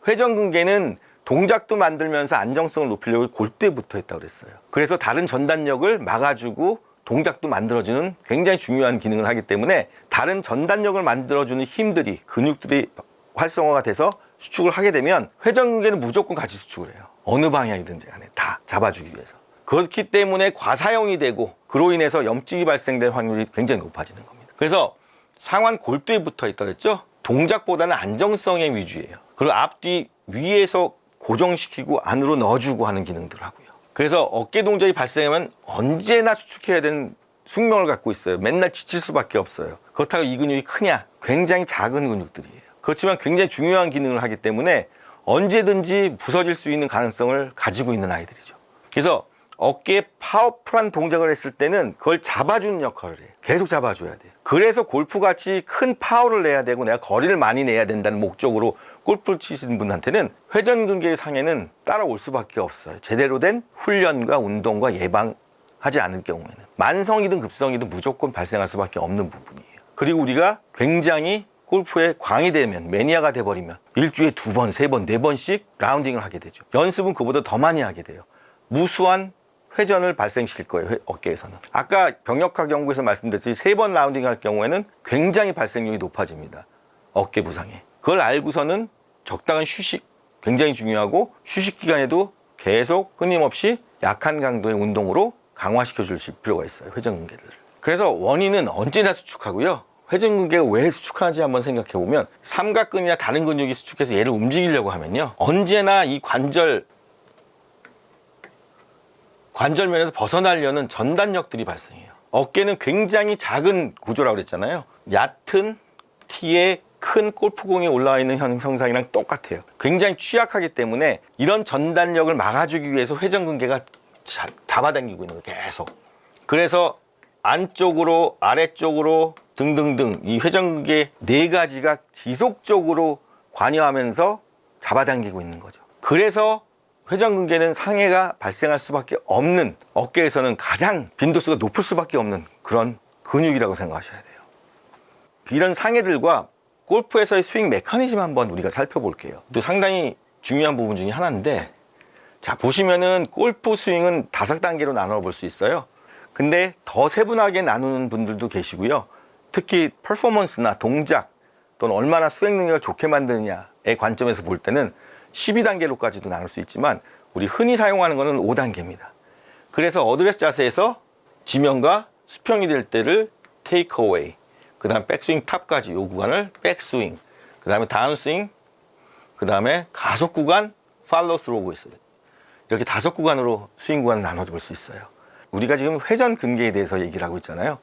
회전근개는 동작도 만들면서 안정성을 높이려고 골두에 붙어 있다고 그랬어요. 그래서 다른 전단력을 막아주고 동작도 만들어주는 굉장히 중요한 기능을 하기 때문에 다른 전단력을 만들어주는 힘들이 근육들이 활성화가 돼서 수축을 하게 되면 회전근개는 무조건 같이 수축을 해요. 어느 방향이든지 간에 다 잡아주기 위해서. 그렇기 때문에 과사용이 되고 그로 인해서 염증이 발생될 확률이 굉장히 높아지는 겁니다. 그래서 상완 골두에 붙어 있다고 했죠. 동작보다는 안정성의 위주예요. 그리고 앞뒤 위에서 고정시키고 안으로 넣어주고 하는 기능들을 하고요. 그래서 어깨 동작이 발생하면 언제나 수축해야 되는 숙명을 갖고 있어요. 맨날 지칠 수밖에 없어요. 그렇다고 이 근육이 크냐? 굉장히 작은 근육들이에요. 그렇지만 굉장히 중요한 기능을 하기 때문에 언제든지 부서질 수 있는 가능성을 가지고 있는 아이들이죠. 그래서 어깨에 파워풀한 동작을 했을 때는 그걸 잡아주는 역할을 해요. 계속 잡아줘야 돼요. 그래서 골프같이 큰 파워를 내야 되고 내가 거리를 많이 내야 된다는 목적으로 골프를 치시는 분한테는 회전근개 상해는 따라올 수밖에 없어요. 제대로 된 훈련과 운동과 예방하지 않을 경우에는. 만성이든 급성이든 무조건 발생할 수밖에 없는 부분이에요. 그리고 우리가 굉장히 골프에 광이 되면, 매니아가 돼버리면 일주일에 2번, 3번, 4번씩 라운딩을 하게 되죠. 연습은 그보다 더 많이 하게 돼요. 무수한 회전을 발생시킬 거예요, 어깨에서는. 아까 병역학 연구에서 말씀드렸듯이 3번 라운딩 할 경우에는 굉장히 발생률이 높아집니다. 어깨 부상에. 그걸 알고서는 적당한 휴식, 굉장히 중요하고 휴식 기간에도 계속 끊임없이 약한 강도의 운동으로 강화시켜 주실 필요가 있어요, 회전근개를. 그래서 원인은 언제나 수축하고요. 회전근개가 왜 수축하는지 한번 생각해 보면 삼각근이나 다른 근육이 수축해서 얘를 움직이려고 하면요, 언제나 이 관절면에서 벗어나려는 전단력들이 발생해요. 어깨는 굉장히 작은 구조라고 그랬잖아요. 얕은 티에 큰 골프공이 올라와 있는 형상이랑 똑같아요. 굉장히 취약하기 때문에 이런 전단력을 막아주기 위해서 회전근개가 잡아당기고 있는 거예요, 계속. 그래서 안쪽으로, 아래쪽으로 등등등 이 회전근개 4가지가 지속적으로 관여하면서 잡아당기고 있는 거죠. 그래서 회전근개는 상해가 발생할 수밖에 없는, 어깨에서는 가장 빈도수가 높을 수밖에 없는 그런 근육이라고 생각하셔야 돼요. 이런 상해들과 골프에서의 스윙 메커니즘 한번 우리가 살펴볼게요. 또 상당히 중요한 부분 중에 하나인데, 자, 보시면은 골프 스윙은 5단계로 나눠 볼 수 있어요. 근데 더 세분하게 나누는 분들도 계시고요. 특히 퍼포먼스나 동작 또는 얼마나 수행 능력을 좋게 만드느냐의 관점에서 볼 때는 12단계로까지도 나눌 수 있지만 우리 흔히 사용하는 것은 5단계입니다. 그래서 어드레스 자세에서 지면과 수평이 될 때를 테이크 어웨이, 그 다음 백스윙 탑까지 이 구간을 백스윙, 그 다음에 다운스윙, 그 다음에 가속 구간 팔로우 스루고 있어요. 이렇게 5구간으로 스윙 구간을 나눠 볼 수 있어요. 우리가 지금 회전 근개에 대해서 얘기를 하고 있잖아요.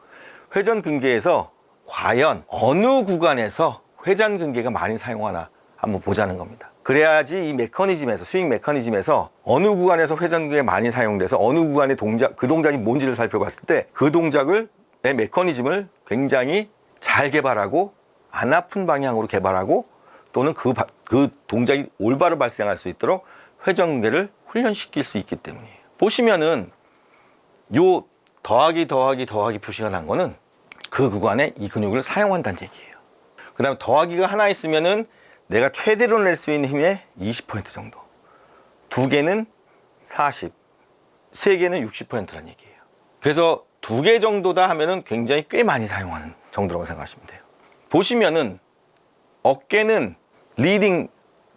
회전 근개에서 과연 어느 구간에서 회전 근개가 많이 사용하나 한번 보자는 겁니다. 그래야지 이 메커니즘에서, 스윙 메커니즘에서 어느 구간에서 회전 근개가 많이 사용돼서 어느 구간의 동작, 그 동작이 뭔지를 살펴봤을 때 그 동작을, 내 메커니즘을 굉장히 잘 개발하고 안 아픈 방향으로 개발하고 또는 그 동작이 올바로 발생할 수 있도록 회전 근개를 훈련시킬 수 있기 때문이에요. 보시면은 요 더하기 표시가 난 거는 그 구간에 이 근육을 사용한다는 얘기예요. 그 다음에 더하기가 하나 있으면은 내가 최대로 낼 수 있는 힘의 20% 정도, 2개는 40, 3개는 60%라는 얘기예요. 그래서 2개 정도다 하면은 굉장히 꽤 많이 사용하는 정도라고 생각하시면 돼요. 보시면은 어깨는 리딩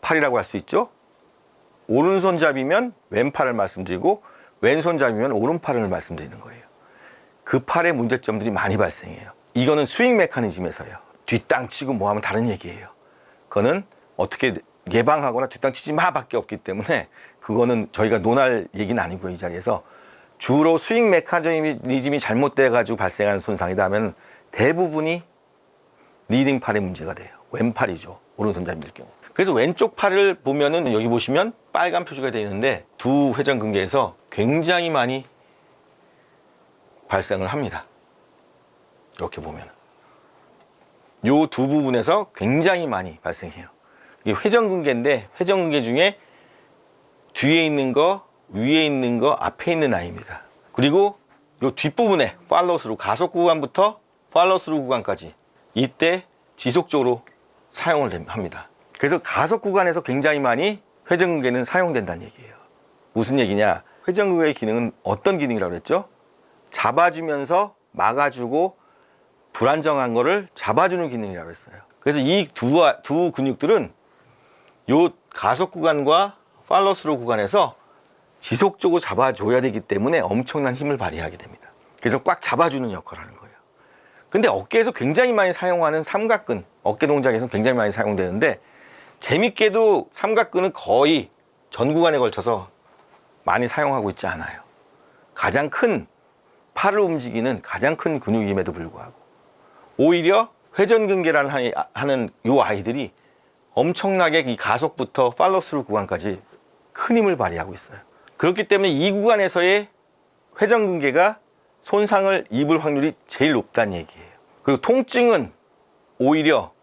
팔이라고 할 수 있죠. 오른손잡이면 왼팔을 말씀드리고 왼손잡이면 오른팔을 말씀드리는 거예요. 그 팔의 문제점들이 많이 발생해요. 이거는 스윙 메커니즘에서요. 뒷땅 치고 뭐 하면 다른 얘기예요. 그거는 어떻게 예방하거나 뒷땅 치지 마 밖에 없기 때문에 그거는 저희가 논할 얘기는 아니고요. 이 자리에서 주로 스윙 메커니즘이 잘못돼 가지고 발생하는 손상이다 하면 대부분이 리딩 팔의 문제가 돼요. 왼팔이죠. 오른손잡이일 경우. 그래서 왼쪽 팔을 보면은 여기 보시면 빨간 표시가 되어 있는데 두 회전 근개에서 굉장히 많이 발생을 합니다. 이렇게 보면 요 두 부분에서 굉장히 많이 발생해요. 이게 회전 근개인데 회전 근개 중에 뒤에 있는 거, 위에 있는 거, 앞에 있는 아이입니다. 그리고 요 뒷부분에 팔로우 스루, 가속 구간부터 팔로우 스루 구간까지 이때 지속적으로 사용을 합니다. 그래서 가속 구간에서 굉장히 많이 회전 근개는 사용된다는 얘기예요. 무슨 얘기냐? 회전 근개의 기능은 어떤 기능이라고 그랬죠? 잡아주면서 막아주고 불안정한 거를 잡아주는 기능이라고 했어요. 그래서 이 두 근육들은 요 가속 구간과 팔로우 스루 구간에서 지속적으로 잡아줘야 되기 때문에 엄청난 힘을 발휘하게 됩니다. 그래서 꽉 잡아주는 역할을 하는 거예요. 근데 어깨에서 굉장히 많이 사용하는 삼각근, 어깨 동작에서 굉장히 많이 사용되는데 재밌게도 삼각근은 거의 전 구간에 걸쳐서 많이 사용하고 있지 않아요. 가장 큰 팔을 움직이는 가장 큰 근육임에도 불구하고 오히려 회전근개라는 하는 요 아이들이 엄청나게 이 가속부터 팔로스루 구간까지 큰 힘을 발휘하고 있어요. 그렇기 때문에 이 구간에서의 회전근개가 손상을 입을 확률이 제일 높다는 얘기예요. 그리고 통증은 오히려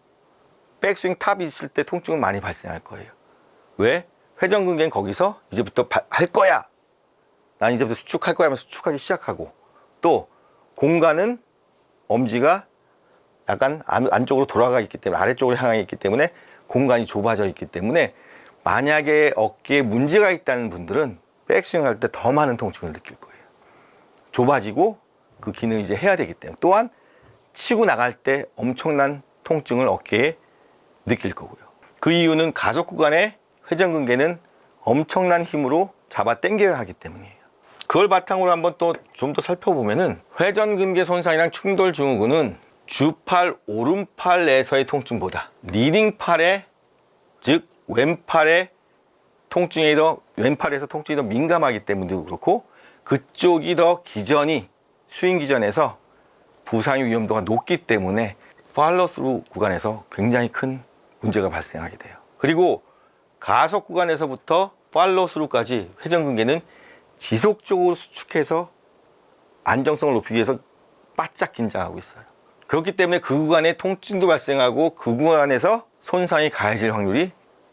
백스윙 탑이 있을 때 통증은 많이 발생할 거예요. 왜? 회전근개는 거기서 이제부터 할 거야. 난 이제부터 수축할 거야 하면서 수축하기 시작하고 또 공간은 엄지가 약간 안쪽으로 돌아가 있기 때문에 아래쪽으로 향해 있기 때문에 공간이 좁아져 있기 때문에 만약에 어깨에 문제가 있다는 분들은 백스윙 할 때 더 많은 통증을 느낄 거예요. 좁아지고 그 기능을 이제 해야 되기 때문에 또한 치고 나갈 때 엄청난 통증을 어깨에 느낄 거고요. 그 이유는 가속 구간의 회전근개는 엄청난 힘으로 잡아 당겨야 하기 때문이에요. 그걸 바탕으로 한번 또 좀 더 살펴보면은 회전근개 손상이랑 충돌 증후군은 주팔, 오른팔에서의 통증보다 리딩팔의 즉 왼팔의 통증이 왼팔에서 통증이 더 민감하기 때문에도 그렇고 그쪽이 더 기전이 스윙 기전에서 부상의 위험도가 높기 때문에 팔로스루 구간에서 굉장히 큰 문제가 발생하게 돼요. 그리고 가속 구간에서부터 팔로스루까지 회전근개는 지속적으로 수축해서 안정성을 높이기 위해서 바짝 긴장하고 있어요. 그렇기 때문에 그 구간에 통증도 발생하고 그 구간에서 손상이 가해질 확률이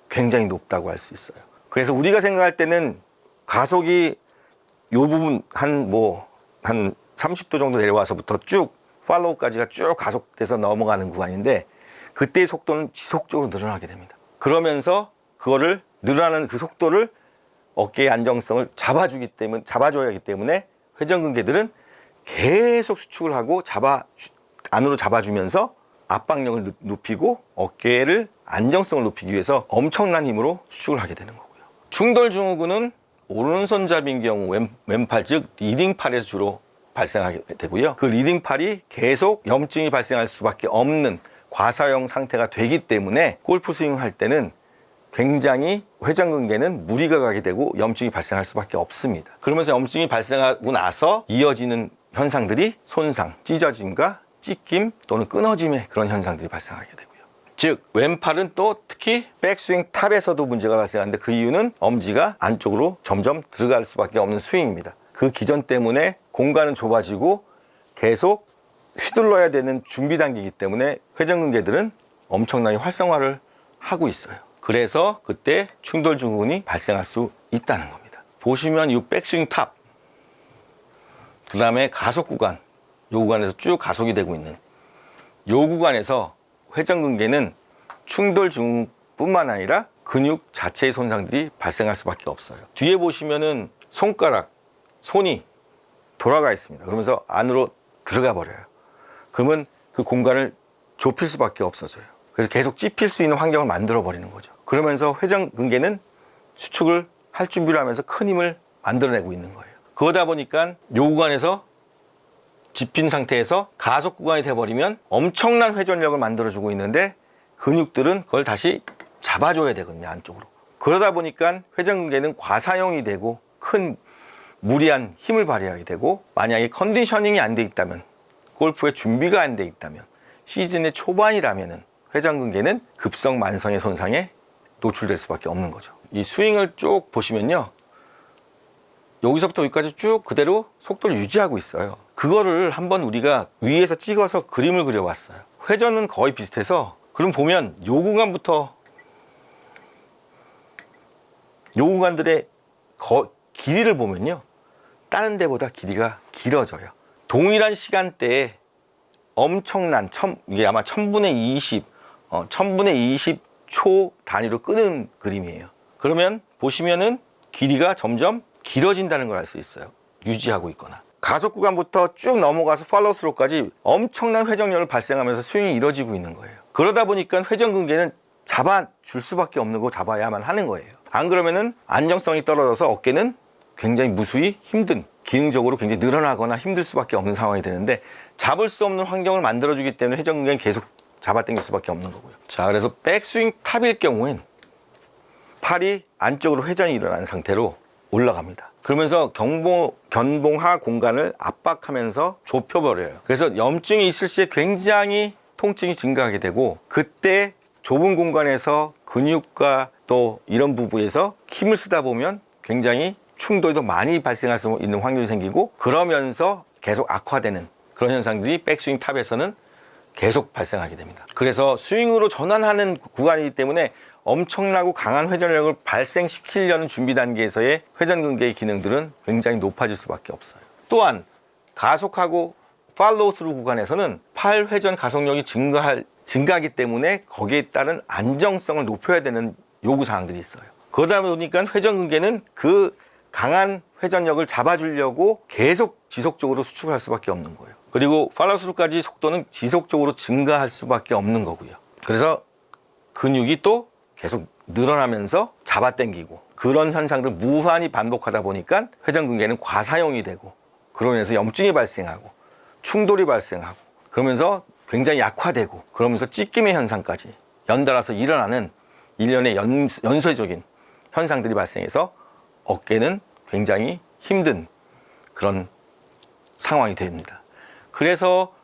굉장히 높다고 할 수 있어요. 그래서 우리가 생각할 때는 가속이 요 부분 한 30도 정도 내려와서부터 쭉 팔로우까지가 쭉 가속돼서 넘어가는 구간인데 그때의 속도는 지속적으로 늘어나게 됩니다. 그러면서 그거를 늘어나는 그 속도를 어깨의 안정성을 잡아줘야 하기 때문에 회전근개들은 계속 수축을 하고 안으로 잡아주면서 압박력을 높이고 어깨를 안정성을 높이기 위해서 엄청난 힘으로 수축을 하게 되는 거고요. 충돌 증후군은 오른손잡이인 경우 왼팔 즉 리딩팔에서 주로 발생하게 되고요. 그 리딩팔이 계속 염증이 발생할 수밖에 없는 과사용 상태가 되기 때문에 골프 스윙할 때는 굉장히 회전근개는 무리가 가게 되고 염증이 발생할 수밖에 없습니다. 그러면서 염증이 발생하고 나서 이어지는 현상들이 손상, 찢어짐과 찢김 또는 끊어짐의 그런 현상들이 발생하게 되고요. 즉 왼팔은 또 특히 백스윙 탑에서도 문제가 발생하는데 그 이유는 엄지가 안쪽으로 점점 들어갈 수밖에 없는 스윙입니다. 그 기전 때문에 공간은 좁아지고 계속 휘둘러야 되는 준비 단계이기 때문에 회전근개들은 엄청나게 활성화를 하고 있어요. 그래서 그때 충돌 증후군이 발생할 수 있다는 겁니다. 보시면 이 백스윙 탑, 그 다음에 가속 구간, 이 구간에서 쭉 가속이 되고 있는 이 구간에서 회전근개는 충돌 증후뿐만 아니라 근육 자체의 손상들이 발생할 수밖에 없어요. 뒤에 보시면은 손이 돌아가 있습니다. 그러면서 안으로 들어가 버려요. 그러면 그 공간을 좁힐 수밖에 없어져요. 그래서 계속 찝힐 수 있는 환경을 만들어 버리는 거죠. 그러면서 회전근개는 수축을 할 준비를 하면서 큰 힘을 만들어내고 있는 거예요. 그러다 보니까 이 구간에서 집힌 상태에서 가속 구간이 돼버리면 엄청난 회전력을 만들어주고 있는데 근육들은 그걸 다시 잡아줘야 되거든요, 안쪽으로. 그러다 보니까 회전근개는 과사용이 되고 큰 무리한 힘을 발휘하게 되고 만약에 컨디셔닝이 안 돼 있다면 골프의 준비가 안 돼 있다면 시즌의 초반이라면은 회전근개는 급성 만성의 손상에 노출될 수밖에 없는 거죠. 이 스윙을 쭉 보시면요. 여기서부터 여기까지 쭉 그대로 속도를 유지하고 있어요. 그거를 한번 우리가 위에서 찍어서 그림을 그려봤어요. 회전은 거의 비슷해서 그럼 보면 요 구간부터 요 구간들의 길이를 보면요. 다른 데보다 길이가 길어져요. 동일한 시간대에 엄청난 이게 아마 1000분의 20초 단위로 끄는 그림이에요. 그러면 보시면은 길이가 점점 길어진다는 걸 알 수 있어요. 유지하고 있거나. 가속 구간부터 쭉 넘어가서 팔로우스로까지 엄청난 회전력을 발생하면서 스윙이 이루어지고 있는 거예요. 그러다 보니까 회전근개는 잡아줄 수밖에 없는 거 잡아야만 하는 거예요. 안 그러면은 안정성이 떨어져서 어깨는 굉장히 무수히 힘든 기능적으로 굉장히 늘어나거나 힘들 수밖에 없는 상황이 되는데 잡을 수 없는 환경을 만들어주기 때문에 회전근개는 계속 잡아당길 수밖에 없는 거고요. 자, 그래서 백스윙 탑일 경우엔 팔이 안쪽으로 회전이 일어나는 상태로 올라갑니다. 그러면서 견봉하 공간을 압박하면서 좁혀버려요. 그래서 염증이 있을 시에 굉장히 통증이 증가하게 되고 그때 좁은 공간에서 근육과 또 이런 부분에서 힘을 쓰다 보면 굉장히 충돌이 더 많이 발생할 수 있는 확률이 생기고 그러면서 계속 악화되는 그런 현상들이 백스윙 탑에서는 계속 발생하게 됩니다. 그래서 스윙으로 전환하는 구간이기 때문에 엄청나고 강한 회전력을 발생시키려는 준비 단계에서의 회전근개의 기능들은 굉장히 높아질 수밖에 없어요. 또한 가속하고 팔로우 스루 구간에서는 팔 회전 가속력이 증가하기 때문에 거기에 따른 안정성을 높여야 되는 요구사항들이 있어요. 그러다 보니까 회전근개는 그 강한 회전력을 잡아주려고 계속 지속적으로 수축할 수밖에 없는 거예요. 그리고 팔로우 스루까지 속도는 지속적으로 증가할 수밖에 없는 거고요. 그래서 근육이 또 계속 늘어나면서 잡아당기고 그런 현상들 무한히 반복하다 보니까 회전근개는 과사용이 되고 그러면서 염증이 발생하고 충돌이 발생하고 그러면서 굉장히 약화되고 그러면서 찢김의 현상까지 연달아서 일어나는 일련의 연쇄적인 현상들이 발생해서 어깨는 굉장히 힘든 그런 상황이 됩니다. 그래서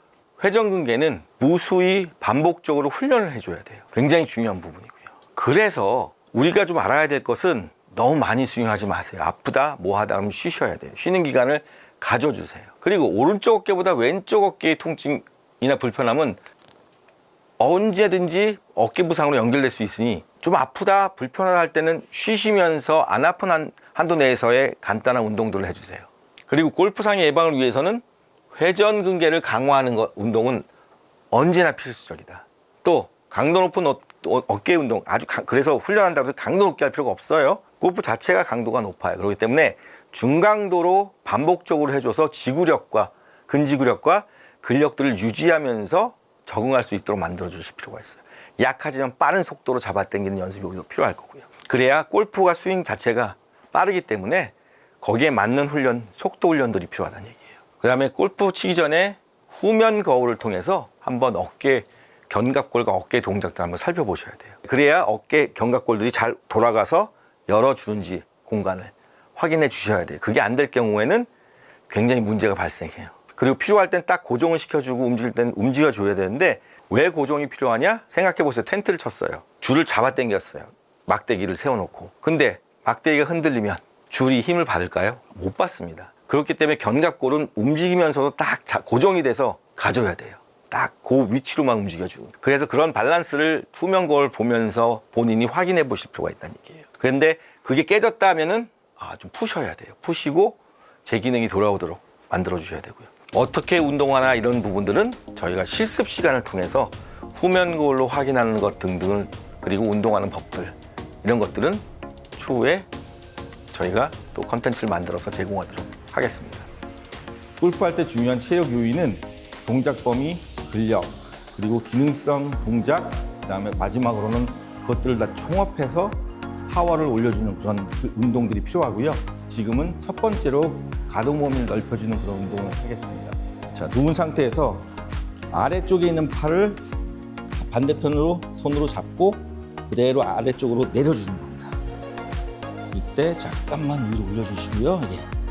회전근개는 무수히 반복적으로 훈련을 해줘야 돼요. 굉장히 중요한 부분이고요. 그래서 우리가 좀 알아야 될 것은 너무 많이 스윙하지 마세요. 아프다, 뭐하다 하면 쉬셔야 돼요. 쉬는 기간을 가져주세요. 그리고 오른쪽 어깨보다 왼쪽 어깨의 통증이나 불편함은 언제든지 어깨 부상으로 연결될 수 있으니 좀 아프다, 불편하다 할 때는 쉬시면서 안 아픈 한도 내에서의 간단한 운동들을 해주세요. 그리고 골프상의 예방을 위해서는 회전근개를 강화하는 운동은 언제나 필수적이다. 또 강도 높은 어깨 운동, 그래서 훈련한다고 해서 강도 높게 할 필요가 없어요. 골프 자체가 강도가 높아요. 그렇기 때문에 중강도로 반복적으로 해줘서 지구력과 근지구력과 근력들을 유지하면서 적응할 수 있도록 만들어 주실 필요가 있어요. 약하지만 빠른 속도로 잡아당기는 연습이 오히려 필요할 거고요. 그래야 골프가 스윙 자체가 빠르기 때문에 거기에 맞는 훈련, 속도 훈련들이 필요하다는 얘기예요. 그 다음에 골프 치기 전에 후면 거울을 통해서 한번 어깨 견갑골과 어깨 동작들 한번 살펴보셔야 돼요. 그래야 어깨 견갑골들이 잘 돌아가서 열어주는지 공간을 확인해 주셔야 돼요. 그게 안 될 경우에는 굉장히 문제가 발생해요. 그리고 필요할 땐 딱 고정을 시켜주고 움직일 땐 움직여줘야 되는데 왜 고정이 필요하냐? 생각해보세요. 텐트를 쳤어요. 줄을 잡아당겼어요. 막대기를 세워놓고. 근데 막대기가 흔들리면 줄이 힘을 받을까요? 못 받습니다. 그렇기 때문에 견갑골은 움직이면서도 딱 고정이 돼서 가져야 돼요. 딱 그 위치로만 움직여주고. 그래서 그런 밸런스를 후면 거울 보면서 본인이 확인해 보실 필요가 있다는 얘기예요. 그런데 그게 깨졌다 하면은 좀 푸셔야 돼요. 푸시고 제 기능이 돌아오도록 만들어 주셔야 되고요. 어떻게 운동하나 이런 부분들은 저희가 실습 시간을 통해서 후면 거울로 확인하는 것 등등을 그리고 운동하는 법들 이런 것들은 추후에 저희가 또 컨텐츠를 만들어서 제공하도록 하겠습니다. 골프할 때 중요한 체력 요인은 동작 범위, 근력, 그리고 기능성 동작, 그다음에 마지막으로는 그것들을 다 총합해서 파워를 올려주는 그런 운동들이 필요하고요. 지금은 첫 번째로 가동 범위를 넓혀주는 그런 운동을 하겠습니다. 자, 누운 상태에서 아래쪽에 있는 팔을 반대편으로 손으로 잡고 그대로 아래쪽으로 내려주는 겁니다. 이때 잠깐만 위로 올려주시고요. 예.